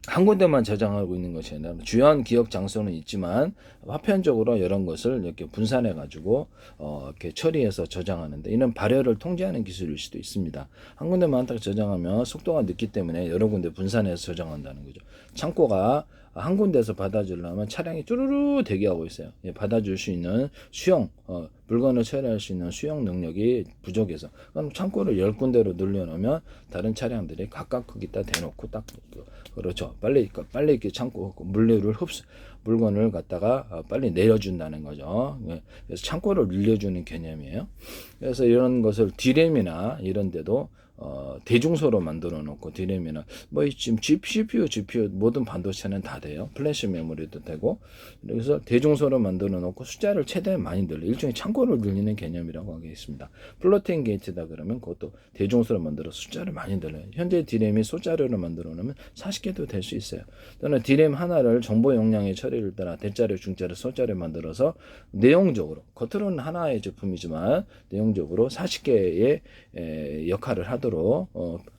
한 군데만 저장하고 있는 것이 아니라 주요한 기억 장소는 있지만 파편적으로 이런 것을 이렇게 분산해 가지고 이렇게 처리해서 저장하는데, 이는 발열을 통제하는 기술일 수도 있습니다. 한 군데만 딱 저장하면 속도가 늦기 때문에 여러 군데 분산해서 저장한다는 거죠. 창고가 한 군데에서 받아주려면 차량이 쭈루루 대기하고 있어요. 받아줄 수 있는 수용, 물건을 처리할 수 있는 수용 능력이 부족해서. 그럼 창고를 10군데로 늘려놓으면 다른 차량들이 각각 거기다 대놓고 딱, 그렇죠. 빨리 이렇게 창고 물건을 갖다가 빨리 내려준다는 거죠. 그래서 창고를 늘려주는 개념이에요. 그래서 이런 것을 D램이나 이런 데도 대중소로 만들어 놓고 디램이나 뭐 지금 CPU 모든 반도체는 다 돼요. 플래시 메모리도 되고. 그래서 대중소로 만들어 놓고 숫자를 최대한 많이 늘려 일종의 창고를 늘리는 개념이라고 하겠습니다. 플로팅 게이트다 그러면 그것도 대중소로 만들어서 숫자를 많이 늘려요. 현재 디램이 소자료로 만들어 놓으면 40개도 될 수 있어요. 또는 디램 하나를 정보 용량의 처리를 따라 대자료, 중자료, 소자료 만들어서 내용적으로 겉으로는 하나의 제품이지만 내용적으로 40개의 역할을 하도록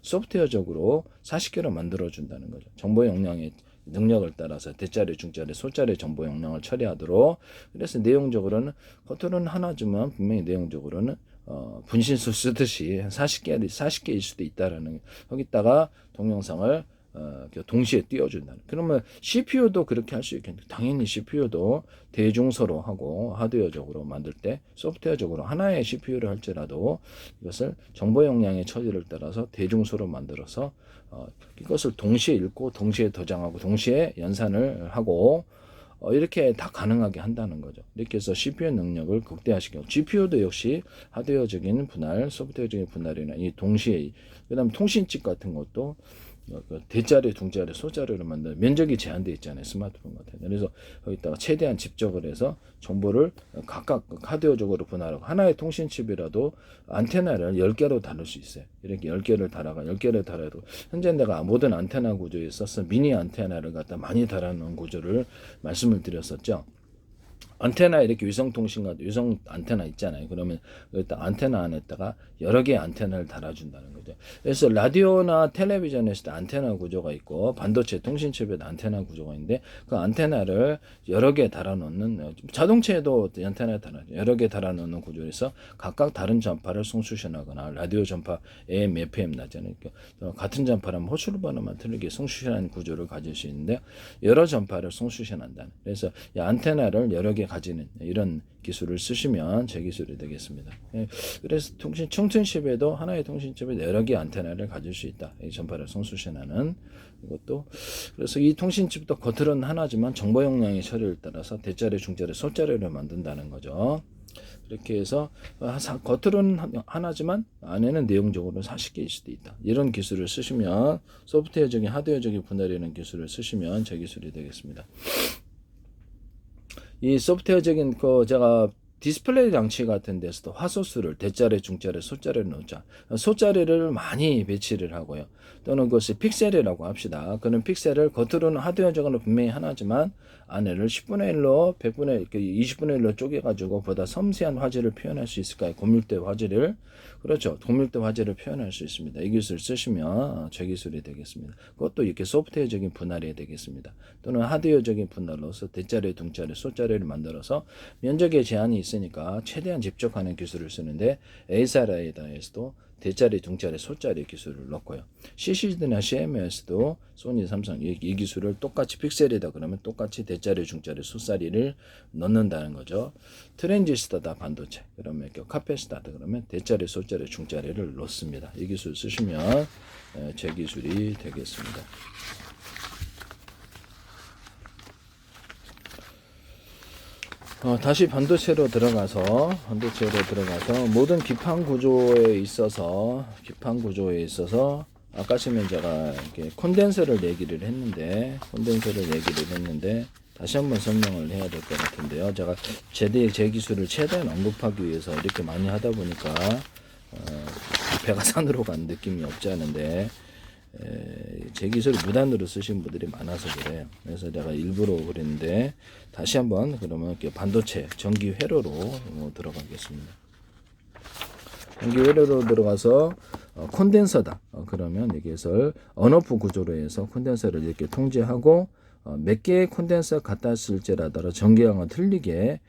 소프트웨어적으로 40개로 만들어준다는 거죠. 정보 용량의 능력을 따라서 대자리, 중자리, 소자리 정보 용량을 처리하도록. 그래서 내용적으로는 겉으로는 하나지만 분명히 내용적으로는 분신술 쓰듯이 한 40개일 수도 있다라는 거기다가 동영상을 동시에 띄워준다는. 그러면 CPU도 그렇게 할 수 있겠네. 당연히 CPU도 대중소로 하고 하드웨어적으로 만들 때 소프트웨어적으로 하나의 CPU를 할지라도 이것을 정보 용량의 처리를 따라서 대중소로 만들어서 이것을 동시에 읽고 동시에 저장하고 동시에 연산을 하고 이렇게 다 가능하게 한다는 거죠. 이렇게 해서 CPU 능력을 극대화시키고 GPU도 역시 하드웨어적인 분할, 소프트웨어적인 분할이나 이 동시에 그다음 통신칩 같은 것도 대자리, 중자리, 소자리를 만드는 면적이 제한되어 있잖아요. 스마트폰 같은 데. 그래서 거기다가 최대한 집적을 해서 정보를 각각 하드웨어적으로 분할하고 하나의 통신칩이라도 안테나를 10개로 다룰 수 있어요. 이렇게 10개를 달아도 현재 내가 모든 안테나 구조에 있어서 미니 안테나를 갖다 많이 달아놓은 구조를 말씀을 드렸었죠. 안테나 이렇게 위성 안테나 있잖아요. 그러면 여기다 안테나 안에다가 여러 개의 안테나를 달아준다는 거죠. 그래서 라디오나 텔레비전에서도 안테나 구조가 있고 반도체 통신칩에도 안테나 구조가 있는데 그 안테나를 여러 개 달아놓는 자동차에도 안테나를 여러 개 달아놓는 구조에서 각각 다른 전파를 송수신하거나 라디오 전파 AM, FM 나잖아요. 같은 전파라면 호출번호만 틀리게 송수신하는 구조를 가질 수 있는데 여러 전파를 송수신한다는. 그래서 이 안테나를 여러 개 가지는 이런 기술을 쓰시면 제 기술이 되겠습니다. 그래서 통신칩에도 하나의 통신칩에 여러 개의 안테나를 가질 수 있다. 이 전파를 송수신하는 이것도. 그래서 이 통신칩도 겉으로는 하나지만 정보 용량의 처리를 따라서 대자리, 중자리, 소자리를 만든다는 거죠. 이렇게 해서 겉으로는 하나지만 안에는 내용적으로 40개일 수도 있다. 이런 기술을 쓰시면 소프트웨어적인 하드웨어적인 분할이라는 기술을 쓰시면 제 기술이 되겠습니다. 이 소프트웨어적인 제가 디스플레이 장치 같은 데서도 화소수를 대자리, 중자리, 소자리를 넣자. 소자리를 많이 배치를 하고요. 또는 그것을 픽셀이라고 합시다. 그런 픽셀을 겉으로는 하드웨어적으로 분명히 하나지만 안에를 10분의 1로 100분의 20분의 1로 쪼개가지고 보다 섬세한 화질을 표현할 수 있을까요? 고밀도 화질을. 그렇죠. 고밀도 화질을 표현할 수 있습니다. 이 기술을 쓰시면 제 기술이 되겠습니다. 그것도 이렇게 소프트웨어적인 분할이 되겠습니다. 또는 하드웨어적인 분할로서 대자리, 중자리, 소자리를 만들어서 면적에 제한이 있으니까 최대한 집적하는 기술을 쓰는데 에이사라에다에서도 대자리, 중자리, 소자리 기술을 넣고요. CCD나 CMOS도 소니, 삼성 이 기술을 똑같이 픽셀이다 그러면 똑같이 대자리, 중자리, 소자리를 넣는다는 거죠. 트랜지스터다 반도체 그러면 카패시터다 그러면 대자리, 소자리, 중자리를 넣습니다. 이 기술 쓰시면 제 기술이 되겠습니다. 다시 반도체로 들어가서 모든 기판 구조에 있어서 아까 전에 제가 이렇게 콘덴서를 얘기를 했는데 다시 한번 설명을 해야 될 것 같은데요. 제가 제 기술을 최대한 언급하기 위해서 이렇게 많이 하다 보니까 배가 산으로 간 느낌이 없지 않은데 제 기술을 무단으로 쓰신 분들이 많아서 그래요. 그래서 내가 일부러 그랬는데 다시 한번 그러면 이렇게 반도체 전기 회로로 들어가겠습니다. 전기 회로로 들어가서 콘덴서다. 그러면 여기에서 언오프 구조로 해서 콘덴서를 이렇게 통제하고 몇 개의 콘덴서 갖다 쓸지라도 전기량을 틀리게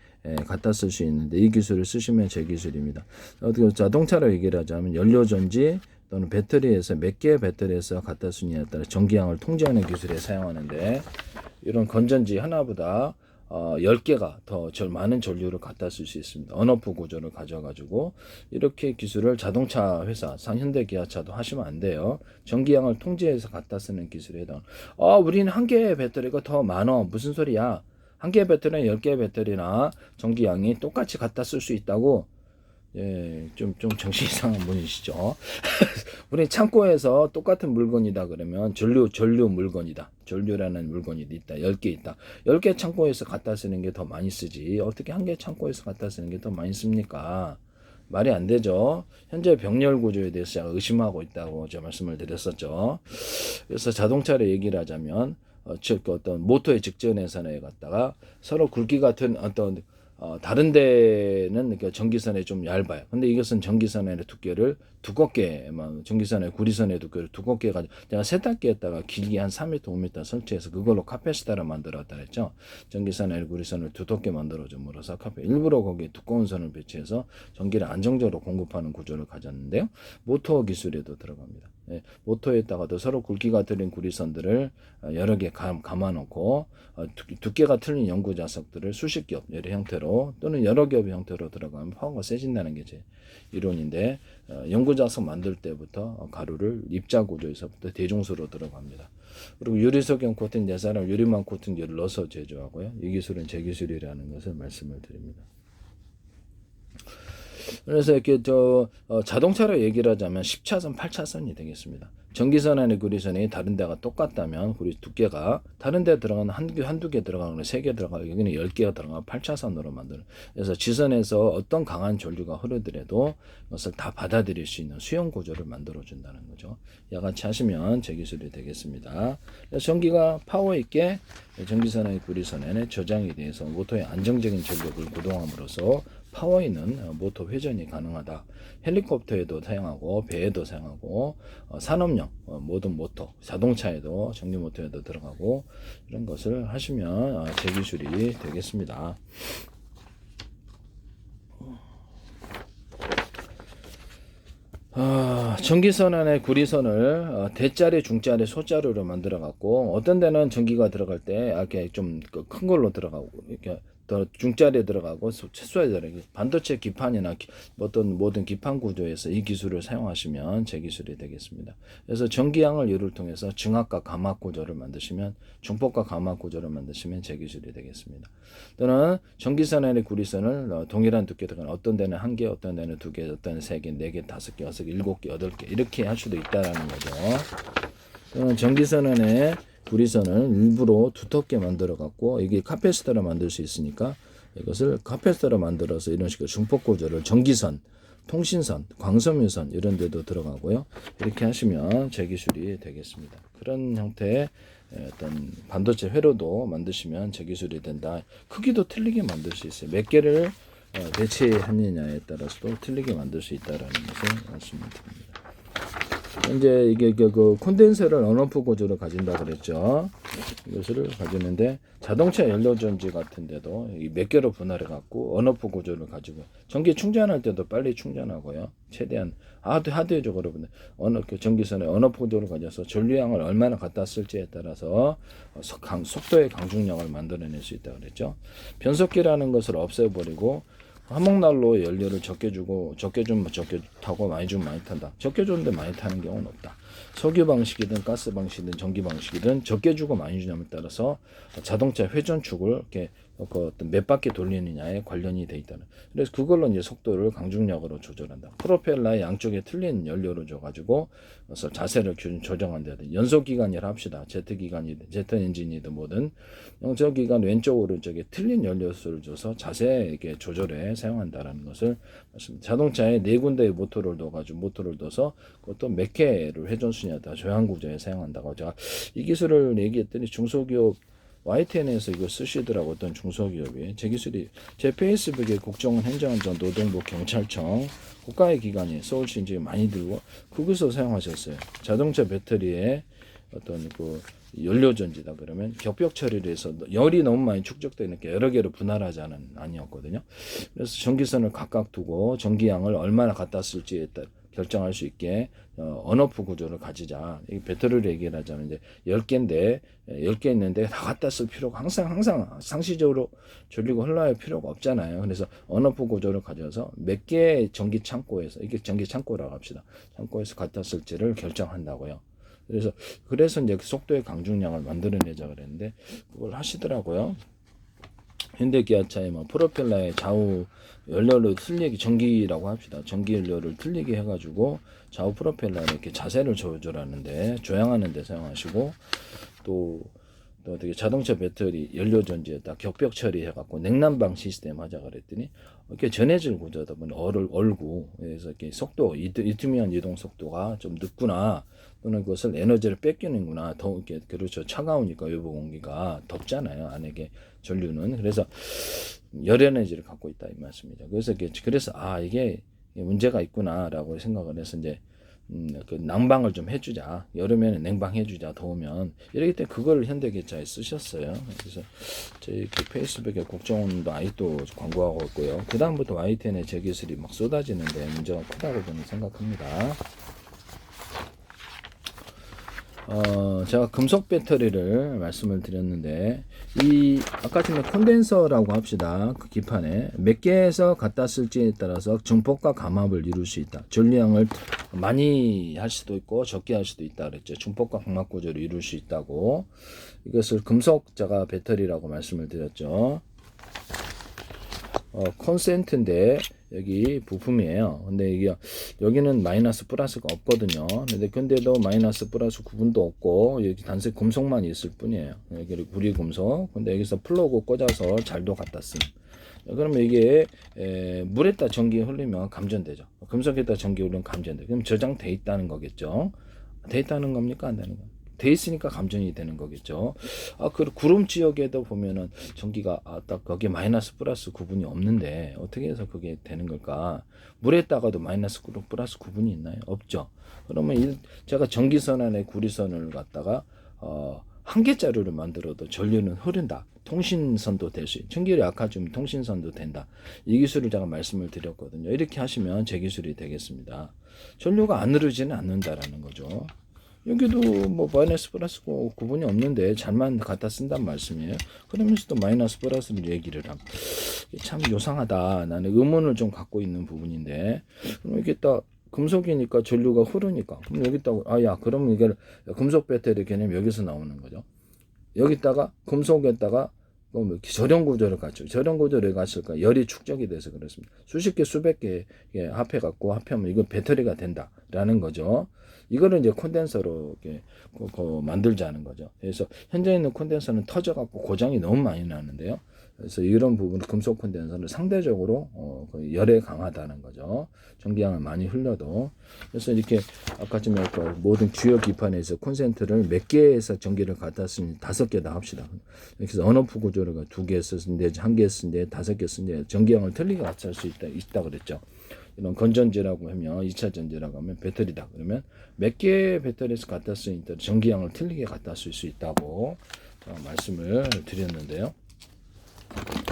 갖다 쓸 수 있는데 이 기술을 쓰시면 제 기술입니다. 어떻게 자동차로 얘기를 하자면 연료전지 또는 배터리에서 몇 개의 배터리에서 갖다 쓰느냐에 따라 전기량을 통제하는 기술에 사용하는데 이런 건전지 하나보다 10개가 더 많은 전류를 갖다 쓸 수 있습니다. 언오프 구조를 가져가지고 이렇게 기술을 자동차 회사, 현대기아차도 하시면 안 돼요. 전기량을 통제해서 갖다 쓰는 기술에 해당. 우리는 한 개의 배터리가 더 많어. 무슨 소리야? 한 개의 배터리나 10개의 배터리나 전기량이 똑같이 갖다 쓸 수 있다고 예, 좀 정신 이상한 분이시죠. 우리 창고에서 똑같은 물건이다 그러면 전류 물건이다. 전류라는 물건이 있다. 10개 있다. 10개 창고에서 갖다 쓰는 게 더 많이 쓰지. 어떻게 한 개 창고에서 갖다 쓰는 게 더 많이 씁니까? 말이 안 되죠. 현재 병렬 구조에 대해서 제가 의심하고 있다고 제가 말씀을 드렸었죠. 그래서 자동차를 얘기를 하자면 즉 어떤 모터의 직전회선에 갔다가 서로 굵기 같은 어떤 다른 데는 그러니까 전기선에 좀 얇아요. 근데 이것은 전기선의 두께를 두껍게, 전기선의 구리선의 두께를 두껍게 가지고, 제가 세탁기에다가 길게 한 3m, 5m 설치해서 그걸로 카페시타를 만들었다 그랬죠. 전기선의 구리선을 두껍게 만들어줌으로써 일부러 거기에 두꺼운 선을 배치해서 전기를 안정적으로 공급하는 구조를 가졌는데요. 모터 기술에도 들어갑니다. 예, 모터에다가도 서로 굵기가 틀린 구리선들을 여러 개 감아놓고 두께가 틀린 연구 자석들을 수십 겹 여러 형태로 또는 여러 겹의 형태로 들어가면 파워가 세진다는 게 제 이론인데 연구 자석 만들 때부터 가루를 입자 구조에서부터 대중수로 들어갑니다. 그리고 유리석용 코팅 예사람 유리망 코팅제를 넣어서 제조하고요. 이 기술은 제 기술이라는 것을 말씀을 드립니다. 그래서 이렇게 자동차로 얘기를 하자면 10차선, 8차선이 되겠습니다. 전기선 안에 구리선이 다른 데가 똑같다면 구리 두께가 다른 데 들어가는 한두 개 들어가는 3개 들어가고 여기는 10개가 들어가고 8차선으로 만드는. 그래서 지선에서 어떤 강한 전류가 흐르더라도 이것을 다 받아들일 수 있는 수용 구조를 만들어 준다는 거죠. 야같이 하시면 제 기술이 되겠습니다. 그래서 전기가 파워 있게 전기선의 구리선에 저장이 돼서 모터의 안정적인 전력을 구동함으로써 파워 있는 모터 회전이 가능하다. 헬리콥터에도 사용하고 배에도 사용하고 산업용 모든 모터, 자동차에도 전기 모터에도 들어가고 이런 것을 하시면 제 기술이 되겠습니다. 전기선 안에 구리선을 대자리, 중자리, 소자리로 만들어 갖고 어떤 데는 전기가 들어갈 때 이렇게 좀 큰 걸로 들어가고 이렇게 더 중자리에 들어가고 최소에 들어가고 반도체 기판이나 어떤 모든 기판 구조에서 이 기술을 사용하시면 제 기술이 되겠습니다. 그래서 전기양을 이를 통해서 증압과 감압 구조를 만드시면 중폭과 감압 구조를 만드시면 제 기술이 되겠습니다. 또는 전기선 안에 구리선을 동일한 두께 들어가는 어떤 데는 1개, 어떤 데는 2개, 어떤 데는 3개, 4개, 5개, 6개, 7개, 8개 이렇게 할 수도 있다라는 거죠. 또는 전기선 안에 구리선을 일부러 두텁게 만들어 갖고 이게 카페시터를 만들 수 있으니까 이것을 카페시터로 만들어서 이런 식으로 중폭 구조를 전기선, 통신선, 광섬유선 이런 데도 들어가고요. 이렇게 하시면 제 기술이 되겠습니다. 그런 형태의 어떤 반도체 회로도 만드시면 제 기술이 된다. 크기도 틀리게 만들 수 있어요. 몇 개를 배치하느냐에 따라서도 틀리게 만들 수 있다라는 것을 말씀드립니다. 이제 이게 그 콘덴서를 언오프 구조를 가진다 그랬죠. 이것을 가지는데 자동차 연료 전지 같은데도 몇 개로 분할해 갖고 언오프 구조를 가지고 전기 충전할 때도 빨리 충전하고요. 최대한 하드웨어적으로 전기선에 언오프 구조를 가져서 전류량을 얼마나 갖다 쓸지에 따라서 속도의 강중력을 만들어낼 수 있다 그랬죠. 변속기라는 것을 없애버리고 화목난로 연료를 적게 주면 적게 타고 많이 주면 많이 탄다. 적게 줬는데 많이 타는 경우는 없다. 석유 방식이든 가스 방식이든 전기 방식이든 적게 주고 많이 주냐에 따라서 자동차 회전축을 이렇게 어떤 몇 바퀴 돌리느냐에 관련이 돼 있다는. 그래서 그걸로 이제 속도를 강중력으로 조절한다. 프로펠러의 양쪽에 틀린 연료를 줘가지고 그래서 자세를 조정한다. 연소 기관이라 합시다. 제트 기관이든 제트 엔진이든 뭐든 연소 기관 왼쪽 오른쪽에 틀린 연료수를 줘서 자세하게 조절해 사용한다라는 것을 말씀드립니다. 자동차에 4군데의 모터를 둬서 그것도 몇 개를 회전수냐에 따라 조향 구조에 사용한다고 제가 이 기술을 얘기했더니 중소기업 YTN에서 이거 쓰시더라고. 어떤 중소기업이 제 기술이 제 페이스북에 국정원 행정안전 노동부 경찰청 국가의 기관이 서울시 이제 많이 들고 거기서 사용하셨어요. 자동차 배터리에 어떤 그 연료전지다 그러면 격벽 처리를 해서 열이 너무 많이 축적되는 게 여러 개로 분할하자는 아니었거든요. 그래서 전기선을 각각 두고 전기양을 얼마나 갖다 쓸지에 따라 결정할 수 있게 언오프 구조를 가지자. 이 배터리를 얘기를 하자면 이제 10개인데 10개 있는데 다 갖다 쓸 필요가 항상 상시적으로 전류가 흘러야 필요가 없잖아요. 그래서 언오프 구조를 가져서 몇 개의 전기 창고에서 이게 전기 창고라고 합시다. 창고에서 갖다 쓸지를 결정한다고요. 그래서 이제 속도의 강중량을 만들어내자 그랬는데 그걸 하시더라고요. 현대기아차의 뭐 프로펠러의 좌우 연료를 틀리게 전기라고 합시다. 전기 연료를 틀리게 해가지고 좌우 프로펠러에 이렇게 자세를 조절하는데 조향하는 데 사용하시고 또 어떻게 자동차 배터리 연료 전지에다 격벽 처리해갖고 냉난방 시스템 하자 그랬더니 이렇게 전해질 구조다 보니 얼고 그래서 이렇게 속도 리튬이온 이동 속도가 좀 늦구나 또는 그것을 에너지를 뺏기는구나 더 이렇게 그렇죠 차가우니까 외부 공기가 덥잖아요 안에게 전류는 그래서 열 에너지를 갖고 있다 이 말씀이죠. 그래서 이게 문제가 있구나라고 생각을 해서 이제 그 난방을 좀 해주자 여름에는 냉방해주자 더우면 이러기 때문에 그걸 현대기차에 쓰셨어요. 그래서 저희 그 페이스북에 국정원도 아직도 광고하고 있고요. 그 다음부터 Y10의 제기술이 막 쏟아지는데 문제가 크다고 저는 생각합니다. 제가 금속 배터리를 말씀을 드렸는데 아까 전에 콘덴서라고 합시다. 그 기판에 몇 개에서 갖다 쓸지에 따라서 증폭과 감압을 이룰 수 있다. 전류량을 많이 할 수도 있고 적게 할 수도 있다 그랬죠. 증폭과 감압 구조를 이룰 수 있다고. 이것을 금속 자가 배터리라고 말씀을 드렸죠. 콘센트인데 여기 부품이에요. 근데 이게 여기는 마이너스 플러스가 없거든요. 근데도 마이너스 플러스 구분도 없고 여기 단순히 금속만 있을 뿐이에요. 여기 구리 금속. 근데 여기서 플러그 꽂아서 잘도 갖다 쓴. 그러면 이게 물에다 전기 흘리면 감전되죠. 금속에다 전기 흘리면 감전돼. 그럼 저장돼 있다는 거겠죠. 돼 있다는 겁니까? 안 되는 거? 돼 있으니까 감전이 되는 거겠죠. 그 구름 지역에도 보면은 전기가 딱 거기에 마이너스 플러스 구분이 없는데 어떻게 해서 그게 되는 걸까? 물에다가도 마이너스 플러스 구분이 있나요? 없죠. 그러면 제가 전기선 안에 구리선을 갖다가 한 개짜리를 만들어도 전류는 흐른다. 통신선도 될 수 있고 전기를 약화주면 통신선도 된다. 이 기술을 제가 말씀을 드렸거든요. 이렇게 하시면 제 기술이 되겠습니다. 전류가 안 흐르지는 않는다라는 거죠. 여기도 뭐 마이너스 플러스 구분이 없는데 잘만 갖다 쓴단 말씀이에요. 그러면서도 마이너스 플러스를 얘기를 함. 참 요상하다. 나는 의문을 좀 갖고 있는 부분인데 그럼 이게 딱 금속이니까 전류가 흐르니까 그럼 여기다가 그러면 이게 금속 배터리 개념 여기서 나오는 거죠. 여기다가 금속에다가 뭐 절연 구조를 갖죠. 절연 구조를 갖을까 열이 축적이 돼서 그렇습니다. 수십 개 수백 개 합해갖고 합하면 이거 배터리가 된다라는 거죠. 이거를 이제 콘덴서로 이렇게 만들자는 거죠. 그래서 현재 있는 콘덴서는 터져갖고 고장이 너무 많이 나는데요. 그래서 이런 부분을 금속 콘덴서는 상대적으로 열에 강하다는 거죠. 전기량을 많이 흘려도. 그래서 이렇게 아까 좀 모든 주요 기판에서 콘센트를 몇 개에서 전기를 갖다 쓰니 5개다 합시다. 그래서 언오프 구조를 2개 쓰는데 1개 쓰는데 5개 쓰는데 전기량을 틀리게 갖다 쓸 수 있다 그랬죠. 이런 건전지라고 하면 2차 전지라고 하면 배터리다. 그러면 몇 개의 배터리에서 갖다 쓰니까 전기량을 틀리게 갖다 쓸 수 있다고 말씀을 드렸는데요.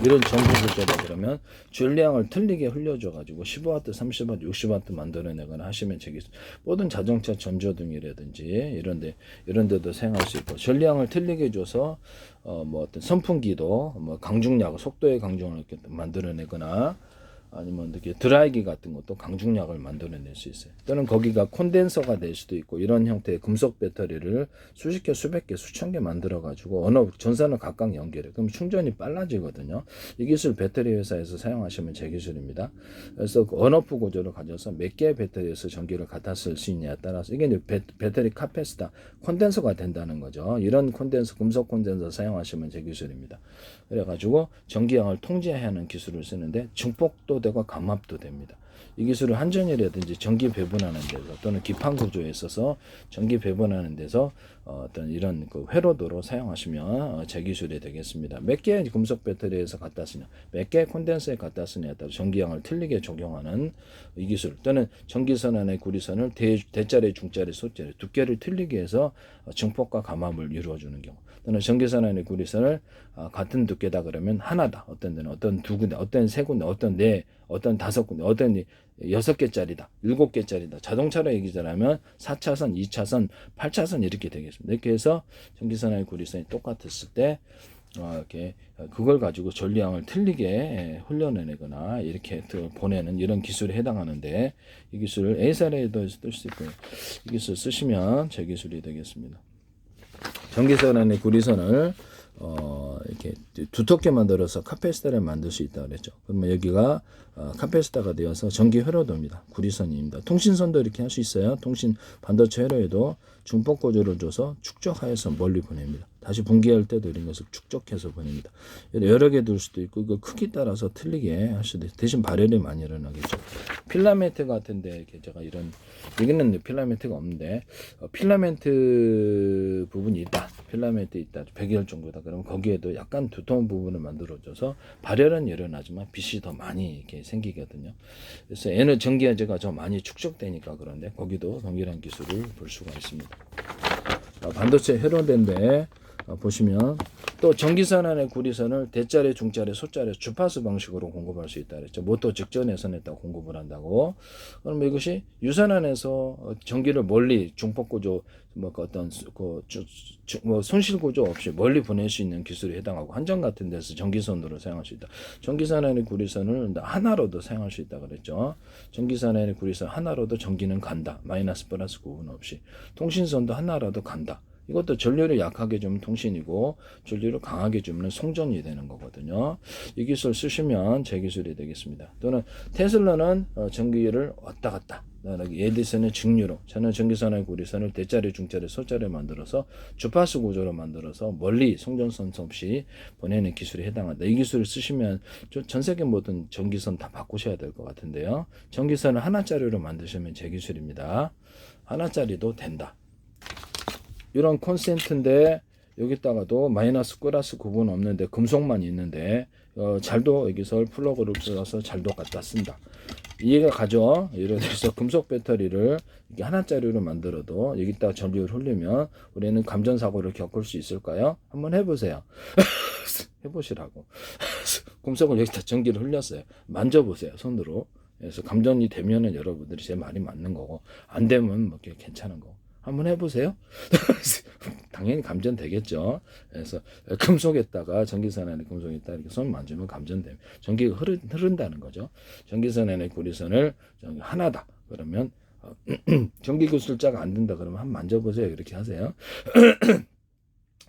이런 전구 구조다 그러면 전류량을 틀리게 흘려줘 가지고 15W, 30W, 60W 만들어내거나 하시면 되겠습니다. 모든 자동차 전조등이라든지 이런 데도 사용할 수 있고 전류량을 틀리게 줘서 뭐 어떤 선풍기도 뭐 강중약 속도의 강중을 이렇게 만들어내거나 아니면 이렇게 드라이기 같은 것도 강중약을 만들어낼 수 있어요. 또는 거기가 콘덴서가 될 수도 있고 이런 형태의 금속 배터리를 수십 개, 수백 개, 수천 개 만들어 가지고 전선을 각각 연결해. 그럼 충전이 빨라지거든요. 이 기술 배터리 회사에서 사용하시면 제 기술입니다. 그래서 언오프 구조를 가져서 몇 개의 배터리에서 전기를 갖다 쓸 수 있냐에 따라서 이게 이제 배터리 카패시터 콘덴서가 된다는 거죠. 이런 콘덴서, 금속 콘덴서 사용하시면 제 기술입니다. 그래가지고 전기량을 통제하는 기술을 쓰는데 증폭도 되고 감압도 됩니다. 이 기술을 한전이라든지 전기 배분하는 데서 또는 기판 구조에 있어서 전기 배분하는 데서 어떤 이런 그 회로도로 사용하시면 제 기술이 되겠습니다. 몇 개의 금속 배터리에서 갖다 쓰냐, 몇 개의 콘덴서에 갖다 쓰냐에 따라 전기량을 틀리게 적용하는 이 기술 또는 전기선 안의 구리선을 대짜리, 중짜리, 소짜리 두께를 틀리게 해서 증폭과 감압을 이루어주는 경우 또는 전기선 안의 구리선을 같은 두께다 그러면 하나다. 어떤 데는 어떤 두 군데, 어떤 세 군데, 어떤 네, 어떤 다섯 군데, 어떤 6개짜리다, 7개짜리다. 자동차로 얘기하자면 4차선, 2차선, 8차선 이렇게 되겠습니다. 이렇게 해서 전기선 안의 구리선이 똑같았을 때 이렇게 그걸 가지고 전류량을 틀리게 흘려내거나 이렇게 보내는 이런 기술에 해당하는데 이 기술을 A사례에도 쓸 수 있고요. 이 기술 쓰시면 제 기술이 되겠습니다. 전기선 안의 구리선을 이렇게 두텁게 만들어서 카페시타를 만들 수 있다 그랬죠. 그러면 여기가 카페시타가 되어서 전기 회로도입니다. 구리선입니다. 통신선도 이렇게 할 수 있어요. 통신 반도체 회로에도 중폭 구조를 줘서 축적하여서 멀리 보냅니다. 다시 분기할 때도 이런 것을 축적해서 보냅니다. 여러 개 둘 수도 있고 그 크기 따라서 틀리게 할 수도 있고 대신 발열이 많이 일어나겠죠. 필라멘트 같은데 이렇게 제가 이런 여기는 필라멘트가 없는데 필라멘트 부분이 있다. 필라멘트 있다. 100열 정도다. 그러면 거기에도 약간 두터운 부분을 만들어줘서 발열은 일어나지만 빛이 더 많이 이렇게 생기거든요. 그래서 에너지 전기화제가 더 많이 축적되니까 그런데 거기도 동일한 기술을 볼 수가 있습니다. 반도체 회로대인데 보시면 또 전기선 안에 구리선을 대짜리, 중짜리, 소짜리 주파수 방식으로 공급할 수 있다 그랬죠. 모터 직전에선에다 공급을 한다고. 그럼 이것이 유선 안에서 전기를 멀리 중폭 구조 뭐 어떤 뭐 손실 구조 없이 멀리 보낼 수 있는 기술에 해당하고 한전 같은 데서 전기선으로 사용할 수 있다. 전기선 안에 구리선을 하나로도 사용할 수 있다 그랬죠. 전기선 안에 구리선 하나로도 전기는 간다. 마이너스 플러스 구분 없이. 통신선도 하나라도 간다. 이것도 전류를 약하게 주면 통신이고 전류를 강하게 주면 송전이 되는 거거든요. 이 기술 쓰시면 제 기술이 되겠습니다. 또는 테슬라는 전기를 왔다 갔다 에디슨은 직류로, 저는 전기선의 구리선을 대짜리, 중짜리, 소짜리 만들어서 주파수 구조로 만들어서 멀리 송전선 없이 보내는 기술에 해당한다. 이 기술을 쓰시면 전 세계 모든 전기선 다 바꾸셔야 될 것 같은데요. 전기선을 하나짜리로 만드시면 제 기술입니다. 하나짜리도 된다. 이런 콘센트인데 여기다가도 마이너스 플러스 구분 없는데 금속만 있는데 잘도 여기서 플러그를 써서 잘도 갖다 쓴다. 이해가 가죠? 예를 들어서 금속 배터리를 이렇게 하나짜리로 만들어도 여기다가 전류를 흘리면 우리는 감전사고를 겪을 수 있을까요? 한번 해보세요. 해보시라고. 금속을 여기다 전기를 흘렸어요. 만져보세요. 손으로. 그래서 감전이 되면은 여러분들이 제 말이 맞는 거고 안 되면 뭐 괜찮은 거고. 한번 해보세요. 당연히 감전되겠죠. 그래서 금속에다가 전기선 안에 금속에다가 이렇게 손 만지면 감전됩니다. 전기가 흐른다는 거죠. 전기선 안에 구리선을 하나다. 그러면 전기 기술자가 안 된다. 그러면 한번 만져보세요. 이렇게 하세요.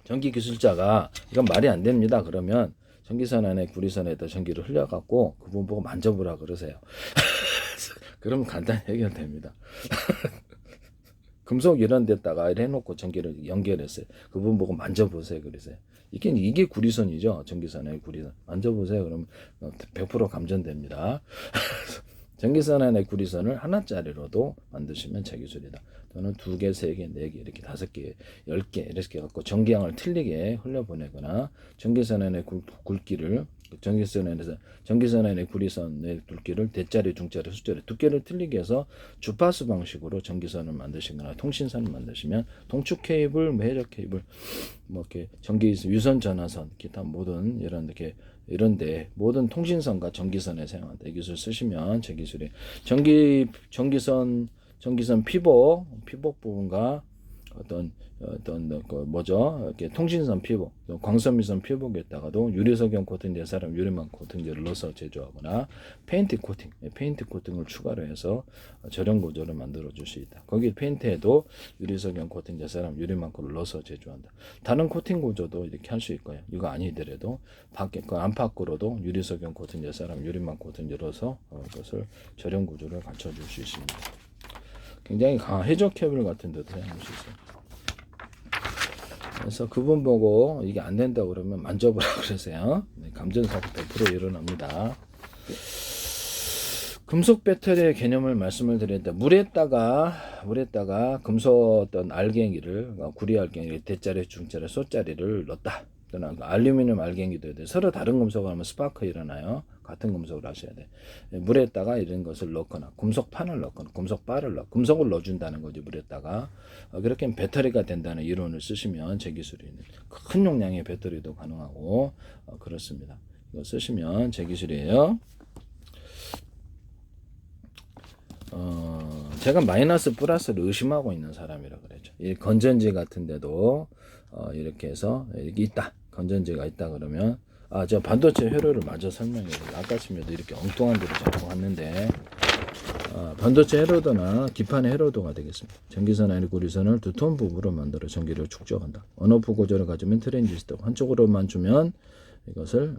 전기 기술자가 이건 말이 안 됩니다. 그러면 전기선 안에 구리선에다 전기를 흘려갖고 그분 보고 만져보라 그러세요. 그러면 간단히 해결됩니다. 금속 이런 데다가 이래 해놓고 전기를 연결했어요. 그분 보고 만져보세요. 그러세요. 이게 구리선이죠. 전기선의 구리선. 만져보세요. 그러면 100% 감전됩니다. 전기선 안에 구리선을 하나짜리로도 만드시면 제 기술이다. 또는 2개, 3개, 4개, 이렇게 5개, 10개 이렇게 갖고 전기양을 틀리게 흘려보내거나 전기선 안에 굵기를 전기선 안에 구리선의 굵기를 대짜리, 중짜리, 소짜리 두께를 틀리게 해서 주파수 방식으로 전기선을 만드시거나 통신선을 만드시면 동축 케이블, 뭐 해적 케이블, 뭐 이렇게 전기 유선 전화선, 기타 모든 이렇게 이런데 모든 통신선과 전기선에 사용한다. 이 기술 쓰시면 제 기술이 전기선 피복 부분과 어떤 이렇게 통신선 피복, 광선미선 피복에다가도 유리석영 코팅제 사람 유리망 코팅제를 넣어서 제조하거나 페인트 코팅을 추가로 해서 저렴 구조를 만들어 줄 수 있다. 거기 페인트에도 유리석영 코팅제 사람 유리망을 넣어서 제조한다. 다른 코팅 구조도 이렇게 할 수 있고요. 이거 아니더라도 안팎으로도 유리석영 코팅제 사람 유리망 코팅제를 넣어서 그것을 저렴 구조를 갖춰 줄 수 있습니다. 굉장히 강한 해적 케이블 같은 데도 사용할 수 있어요. 그래서 그분 보고 이게 안 된다 그러면 만져보라 그러세요. 감전사고 100% 일어납니다. 금속 배터리의 개념을 말씀을 드렸는데 물에다가 금속 어떤 알갱이를 구리 알갱이 대짜리, 중짜리, 소짜리를 넣었다. 또는 알루미늄 알갱이도 돼. 서로 다른 금속을 하면 스파크 일어나요. 같은 금속을 하셔야 돼. 물에다가 이런 것을 넣거나 금속판을 넣거나 금속바를 금속을 넣어준다는 거지 물에다가. 그렇게 하면 배터리가 된다는 이론을 쓰시면 제 기술이 있는 큰 용량의 배터리도 가능하고 그렇습니다. 이거 쓰시면 제 기술이에요. 제가 마이너스 플러스를 의심하고 있는 사람이라 그랬죠. 이 건전지 같은 데도 이렇게 해서 이게 있다. 건전지가 있다 그러면 저 반도체 회로를 마저 설명해드려요. 아까 전에도 이렇게 엉뚱한 데로 자꾸 왔는데 반도체 회로도나 기판의 회로도가 되겠습니다. 전기선 안에 구리선을 두터운 부분으로 만들어 전기를 축적한다. 온오프 구조를 가지면 트랜지스터 한쪽으로만 주면 이것을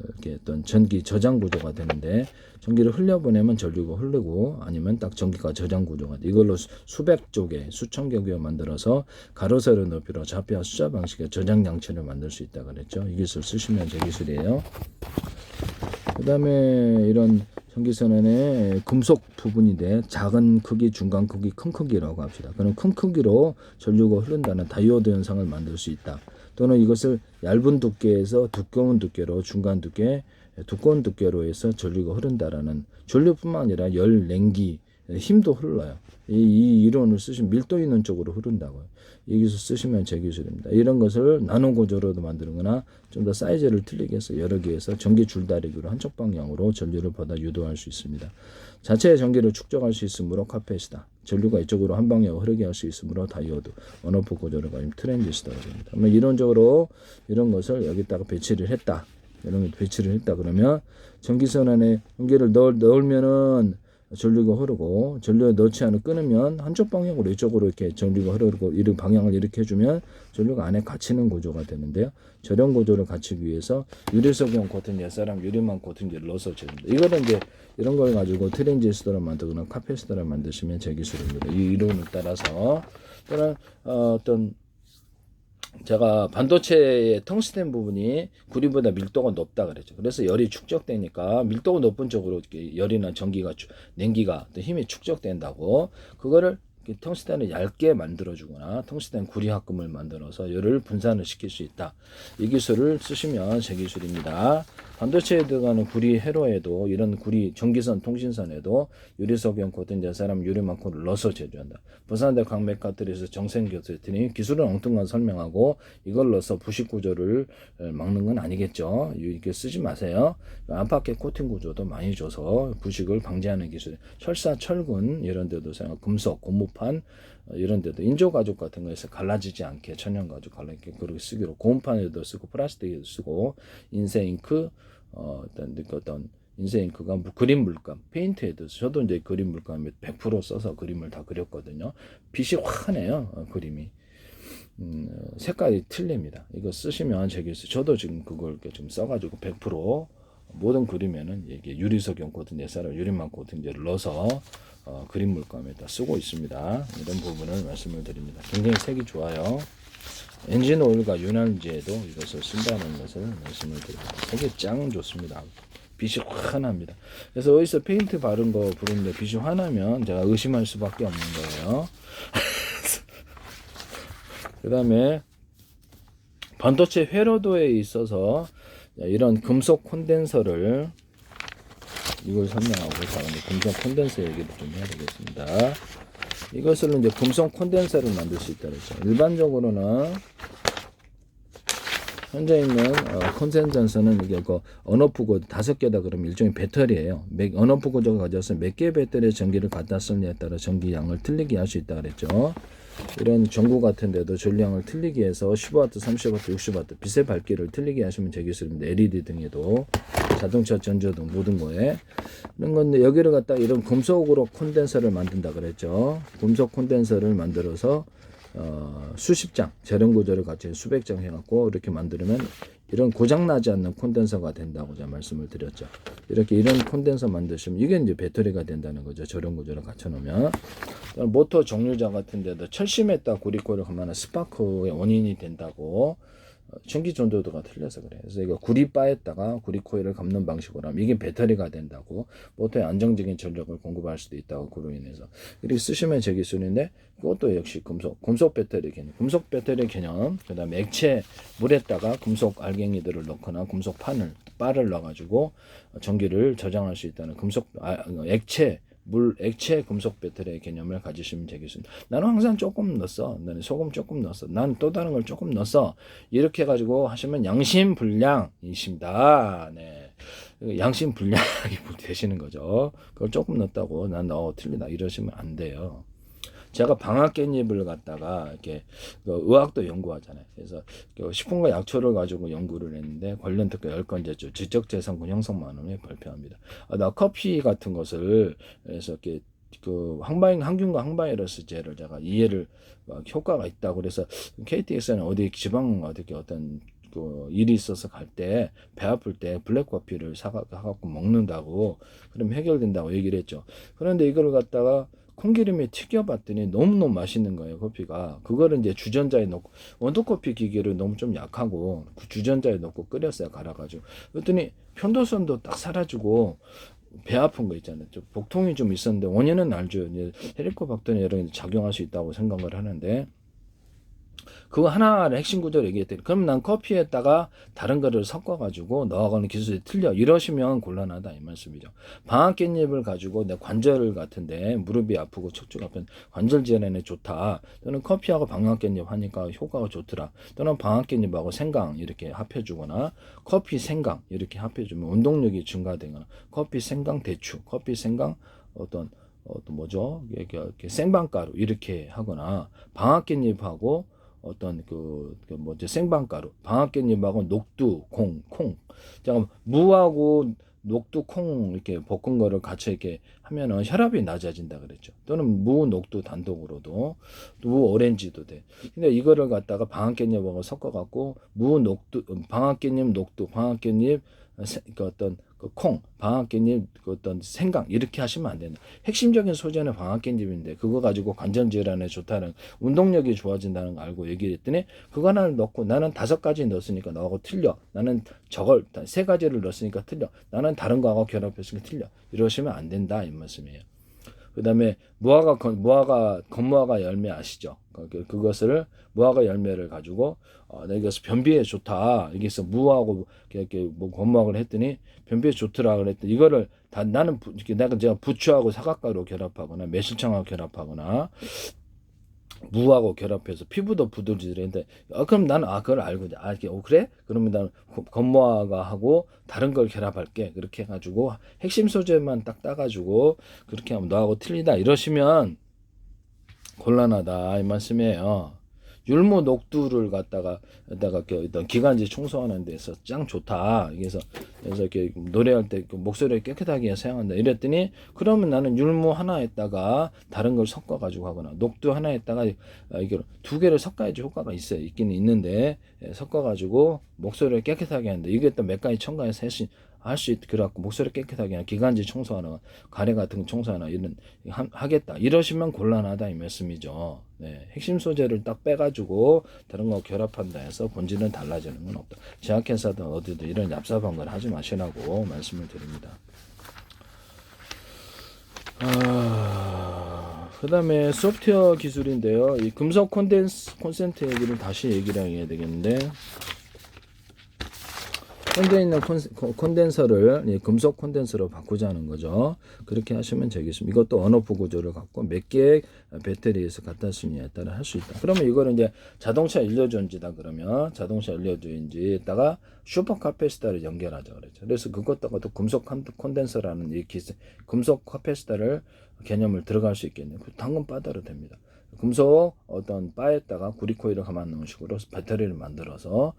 이렇게 어떤 전기 저장 구조가 되는데, 전기를 흘려보내면 전류가 흐르고 아니면 딱 전기가 저장 구조가 돼. 이걸로 수백 쪽에 수천 개 만들어서 가로 세로 높이로 좌표와 숫자 방식의 저장 장치를 만들 수 있다 그랬죠. 이 기술 쓰시면 제 기술이에요. 그 다음에 이런 전기선언의 금속 부분인데, 작은 크기, 중간 크기, 큰 크기라고 합시다. 그럼 큰 크기로 전류가 흐른다는 다이오드 현상을 만들 수 있다. 또는 이것을 얇은 두께에서 두꺼운 두께로, 중간 두께, 두꺼운 두께로 해서 전류가 흐른다라는, 전류뿐만 아니라 열, 냉기, 힘도 흘러요. 이 이론을 쓰시면 밀도 있는 쪽으로 흐른다고요. 이 기술 쓰시면 제 기술입니다. 이런 것을 나노 구조로도 만들거나 좀 더 사이즈를 틀리게 해서 여러 개에서 전기 줄다리기로 한쪽 방향으로 전류를 보다 유도할 수 있습니다. 자체의 전기를 축적할 수 있으므로 카페시다. 전류가 이쪽으로 한 방향으로 흐르게 할 수 있으므로 다이오드, 온오프 구조를 가진 트랜지스터가 됩니다. 그러면 이론적으로 이런 것을 여기다가 배치를 했다. 이런 걸 배치를 했다 그러면 전기선 안에 전기를 넣으면은 전류가 흐르고, 전류에 넣지 않고 끊으면 한쪽 방향으로 이쪽으로 이렇게 전류가 흐르고, 이런 방향을 이렇게 해주면 전류가 안에 갇히는 구조가 되는데요. 저런 구조를 갖추기 위해서 유리석용 코팅 옛사람 유리망 코팅제를 넣어서 줍니다. 이거는 이제 이런 걸 가지고 트랜지스터를 만들거나 카페시터를 만드시면 제 기술입니다. 이 이론을 따라서 또는 어떤 제가 반도체의 텅스텐 부분이 구리보다 밀도가 높다 그랬죠. 그래서 열이 축적되니까 밀도가 높은 쪽으로 열이나 전기가, 냉기가, 또 힘이 축적된다고, 그거를 텅스텐을 얇게 만들어주거나 텅스텐 구리합금을 만들어서 열을 분산을 시킬 수 있다. 이 기술을 쓰시면 제 기술입니다. 반도체에 들어가는 구리 회로에도, 이런 구리 전기선 통신선에도 유리석용 코팅 옛사람 유리망코를 넣어서 제조한다. 부산대 광맥가들에서 정생교수들이 기술은 엉뚱한 설명하고 이걸 넣어서 부식 구조를 막는 건 아니겠죠. 이렇게 쓰지 마세요. 안팎의 코팅 구조도 많이 줘서 부식을 방지하는 기술. 철사, 철근 이런 데도 사용, 금속, 고무판 이런 데도 인조 가죽 같은 거에서 갈라지지 않게 천연 가죽 갈라지게 그렇게 쓰기로, 고무판에도 쓰고 플라스틱에도 쓰고, 인쇄 잉크 어떤 인쇄 잉크가 그림 물감, 페인트에도, 저도 이제 그림 물감 100% 써서 그림을 다 그렸거든요. 빛이 환해요. 그림이. 색깔이 틀립니다. 이거 쓰시면 제기서, 저도 지금 그걸 이렇게 좀 써가지고 100% 모든 그림에는 이게 유리석용 코팅 옛사람 유리망 코팅제를 넣어서 그림 물감에다 쓰고 있습니다. 이런 부분을 말씀을 드립니다. 굉장히 색이 좋아요. 엔진 오일과 윤활지에도 이것을 쓴다는 것을 말씀을 드립니다. 색이 짱 좋습니다. 빛이 환합니다. 그래서 어디서 페인트 바른 거 부르는데 빛이 환하면 제가 의심할 수밖에 없는 거예요. 그 다음에 반도체 회로도에 있어서 이런 금속 콘덴서를, 이걸 설명하고 다음에 금속 콘덴서 얘기를 좀 해야 되겠습니다. 이것을 이제 금속 콘덴서를 만들 수 있다 그랬죠. 일반적으로는 현재 있는 콘덴서는 이게 언오프 구조 5개다 그러면 일종의 배터리예요. 언오프 구조가 가져서 몇 개의 배터리에 전기를 갖다 쓰느냐에 따라 전기 양을 틀리게 할 수 있다 그랬죠. 이런 전구 같은 데도 전류량을 틀리게 해서 15W, 30W, 60W 빛의 밝기를 틀리게 하시면 제 기술입니다. LED 등에도, 자동차 전조등 모든 거에. 이런 건데 여기를 갖다 이런 금속으로 콘덴서를 만든다 그랬죠. 금속 콘덴서를 만들어서 수십 장, 재련 구조를 같이 수백 장 해갖고 이렇게 만들면 이런 고장나지 않는 콘덴서가 된다고 제가 말씀을 드렸죠. 이런 콘덴서 만드시면 이게 이제 배터리가 된다는 거죠. 저런 구조를 갖춰놓으면. 모터 종류자 같은 데도 철심했다 구리코를 하면 스파크의 원인이 된다고, 전기 전도도가 틀려서 그래요. 그래서 이거 구리바에다가 구리코일을 감는 방식으로 하면 이게 배터리가 된다고, 모터에 안정적인 전력을 공급할 수도 있다고, 그로 인해서 이렇게 쓰시면 제 기술인데, 그것도 역시 금속 배터리 개념, 금속 배터리 개념. 그 다음에 액체 물에다가 금속 알갱이들을 넣거나 금속 바를 넣어가지고 전기를 저장할 수 있다는 액체 금속 배터리의 개념을 가지시면 되겠습니다. 나는 항상 조금 넣었어. 나는 소금 조금 넣었어. 난 또 다른 걸 조금 넣었어. 이렇게 해가지고 하시면 양심불량이십니다. 네. 양심불량이 되시는 거죠. 그걸 조금 넣었다고 난 틀리다 이러시면 안 돼요. 제가 방학 깻잎을 갖다가 이렇게 의학도 연구하잖아요. 그래서 식품과 약초를 가지고 연구를 했는데 관련 특허 10건 제조, 지적재산권 형성만원에 발표합니다. 나 커피 같은 것을 그래서 이렇게 항균과 항바이러스제를 제가 이해를 효과가 있다고 그래서 KTX는 어디 지방 어떻게 어떤 그 일이 있어서 갈 때 배 아플 때 블랙커피를 사갖고 먹는다고 그럼 해결된다고 얘기를 했죠. 그런데 이걸 갖다가 콩기름에 튀겨봤더니 너무너무 맛있는 거예요, 커피가. 그거를 이제 주전자에 넣고, 원두커피 기계를 너무 좀 약하고, 그 주전자에 넣고 끓였어요, 갈아가지고. 그랬더니 편도선도 딱 사라지고, 배 아픈 거 있잖아요. 좀 복통이 좀 있었는데, 원인은 알죠. 이제 헬리코박터는 여러 개 작용할 수 있다고 생각을 하는데, 그거 하나를 핵심 구조를 얘기했더니 그럼 난 커피에다가 다른 거를 섞어가지고 넣어가는 기술이 틀려 이러시면 곤란하다 이 말씀이죠. 방앗깻잎을 가지고 내 관절 같은데 무릎이 아프고 척추가 아픈 관절 질환에 좋다. 또는 커피하고 방앗깻잎 하니까 효과가 좋더라. 또는 방앗깻잎하고 생강 이렇게 합해주거나 커피 생강 이렇게 합해주면 운동력이 증가되거나 커피 생강 대추 커피 생강 어떤 뭐죠? 이렇게 생방가루 이렇게 하거나 방앗깻잎하고 어떤 뭐지 생방가루, 방앗깻잎하고 녹두, 콩. 잠깐 무하고 녹두, 콩 이렇게 볶은 거를 같이 이렇게 하면은 혈압이 낮아진다 그랬죠. 또는 무, 녹두 단독으로도 무, 오렌지도 돼. 근데 이거를 갖다가 방앗깻잎하고 섞어갖고 무, 녹두, 방앗깻잎, 녹두, 방앗깻잎 그 어떤 그 콩, 방앗깻잎, 그 어떤 생강 이렇게 하시면 안 된다. 핵심적인 소재는 방앗깻잎인데 그거 가지고 관절 질환에 좋다는 운동력이 좋아진다는 거 알고 얘기를 했더니 그거 하나를 넣고 나는 5가지 넣었으니까 너하고 틀려. 나는 저걸 3가지를 넣었으니까 틀려. 나는 다른 거하고 결합했으니까 틀려. 이러시면 안 된다 이 말씀이에요. 그 다음에 건무화과 열매 아시죠? 그것을 무화과 열매를 가지고 내가 그래서 변비에 좋다. 여기서 무하고 이렇게 뭐 건무학을 했더니 변비에 좋더라 그랬더니 이거를 다 나는 내가 제가 부추하고 사각가루 결합하거나 매실청하고 결합하거나 무하고 결합해서 피부도 부들부들했는데 그럼 나는 그걸 알고 그래? 그러면 나는 건무화과하고 다른 걸 결합할게 그렇게 해가지고 핵심 소재만 딱 따가지고 그렇게 하면 너하고 틀리다 이러시면 곤란하다 이 말씀이에요. 율무 녹두를 갖다가 어떤 기관지 청소하는 데서 짱 좋다. 그래서 이렇게 노래할 때 목소리를 깨끗하게 사용한다. 이랬더니 그러면 나는 율무 하나에다가 다른 걸 섞어가지고 하거나 녹두 하나에다가 이게 2개를 섞어야지 효과가 있어요. 있기는 있는데 섞어가지고 목소리를 깨끗하게 하는데 이게 또 몇 가지 첨가해서 할 수 있게 그래갖고 목소리 깨끗하게 하나 기관지 청소하나 가래 같은 거 청소하나 이런 하겠다 이러시면 곤란하다 이 말씀이죠. 네, 핵심 소재를 딱 빼가지고 다른 거 결합한다 해서 본질은 달라지는 건 없다. 제약회사든 어디든 이런 얍삽한 걸 하지 마시라고 말씀을 드립니다. 그 다음에 소프트웨어 기술인데요. 이 금속 콘센트 얘기를 다시 얘기를 해야 되겠는데 현재 있는 콘덴서를 금속 콘덴서로 바꾸자는 거죠. 그렇게 하시면 되겠습니다. 이것도 언오프 구조를 갖고 몇 개의 배터리에서 갖다 쓰느냐에 따라 할 수 있다. 그러면 이거는 이제 자동차 연료전지다 그러면 자동차 연료전지에다가 슈퍼 카패시터를 연결하자 그랬죠. 그래서 그것도 금속 콘덴서라는 이 금속 카패시터를 개념을 들어갈 수 있겠네요. 당근 바다로 됩니다. 금속 어떤 바에다가 구리코일을 가만 넣은 식으로 배터리를 만들어서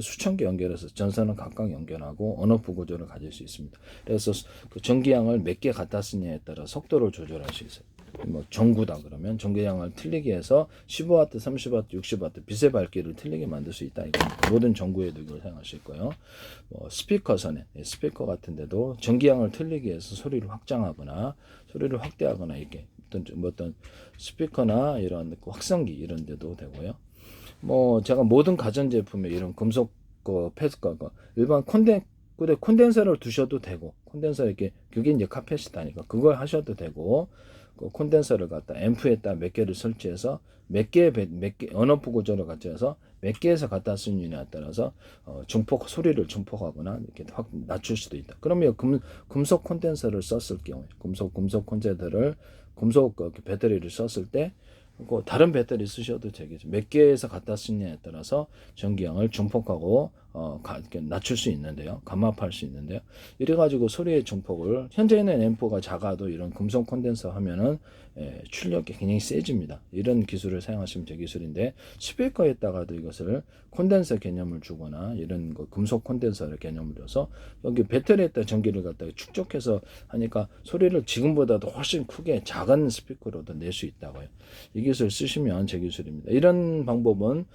수천 개 연결해서 전선을 각각 연결하고 언오프 구조를 가질 수 있습니다. 그래서 그 전기양을 몇 개 갖다 쓰냐에 따라 속도를 조절할 수 있어요. 뭐 전구다 그러면 전기양을 틀리게 해서 15W, 30W, 60W 빛의 밝기를 틀리게 만들 수 있다. 모든 전구에도 이걸 사용할 수 있고요. 스피커 선에 스피커 같은데도 전기양을 틀리게 해서 소리를 확장하거나 소리를 확대하거나 이렇게 어떤 스피커나 이런 확성기 이런 데도 되고요. 뭐 제가 모든 가전제품에 이런 금속 패드가 일반 콘덴서를 두셔도 되고 콘덴서 이렇게 그게 이제 카패시터니까 그걸 하셔도 되고 그 콘덴서를 갖다 앰프에다 몇 개를 설치해서 몇 개 언오프 구조를 같이 해서 몇 개에서 갖다 쓰느냐에 따라서 소리를 증폭하거나 이렇게 확 낮출 수도 있다. 그러면 금속 콘덴서를 썼을 경우에 금속 콘덴서를 금속 배터리를 썼을 때 다른 배터리 쓰셔도 되겠죠. 몇 개에서 갖다 쓰느냐에 따라서 전기양을 증폭하고 낮출 수 있는데요. 감압할 수 있는데요. 이래가지고 소리의 증폭을 현재 있는 앰프가 작아도 이런 금속 콘덴서 하면은 출력이 굉장히 세집니다. 이런 기술을 사용하시면 될 기술인데 스피커에다가도 이것을 콘덴서 개념을 주거나 이런 금속 콘덴서를 개념을 줘서 여기 배터리에다 전기를 갖다가 축적해서 하니까 소리를 지금보다도 훨씬 크게 작은 스피커로도 낼 수 있다고요. 이 기술 쓰시면 제 기술입니다. 이런 방법은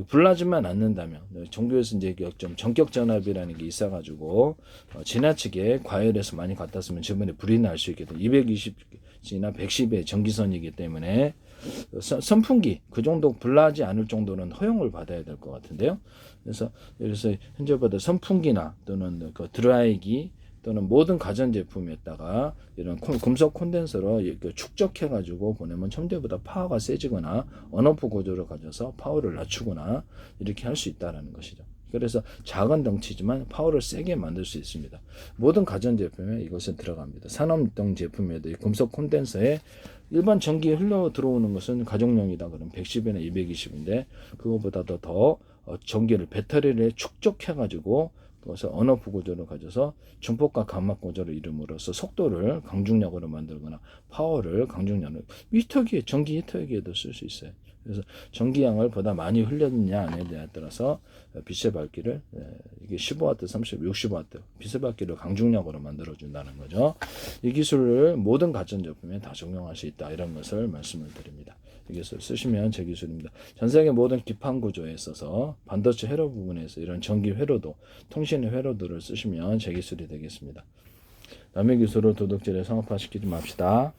불나지만 않는다면 종교에서 이제 좀 전격 전압이라는 게 있어가지고 지나치게 과열해서 많이 갖다 쓰면 주변에 불이 날 수 있게 돼. 220이나 110의 전기선이기 때문에 선풍기 그 정도 불나지 않을 정도는 허용을 받아야 될 것 같은데요. 그래서 현재보다 선풍기나 또는 그 드라이기 또는 모든 가전제품에다가 이런 금속 콘덴서로 축적해 가지고 보내면 첨대보다 파워가 세지거나 언오프 구조를 가져서 파워를 낮추거나 이렇게 할 수 있다는 것이죠. 그래서 작은 덩치지만 파워를 세게 만들 수 있습니다. 모든 가전제품에 이것은 들어갑니다. 산업용 제품에도 이 금속 콘덴서에 일반 전기 흘러 들어오는 것은 가정용이다 그러면 110이나 220인데 그거보다도 더 전기를 배터리를 축적해 가지고 그것을 언오프 구조를 가져서 중폭과 감압 구조를 이름으로써 속도를 강중력으로 만들거나 파워를 강중력으로 히터기 전기 히터기에도 쓸 수 있어요. 그래서 전기양을 보다 많이 흘렸느냐 아니냐에 따라서 빛의 밝기를 이게 15W, 30, 60W 빛의 밝기를 강중력으로 만들어 준다는 거죠. 이 기술을 모든 가전제품에 다 적용할 수 있다 이런 것을 말씀을 드립니다. 이 기술 쓰시면 제 기술입니다. 전 세계 모든 기판 구조에 있어서 반도체 회로 부분에서 이런 전기 회로도 통신 회로도를 쓰시면 제 기술이 되겠습니다. 남의 기술을 도둑질에 상업화시키지 맙시다.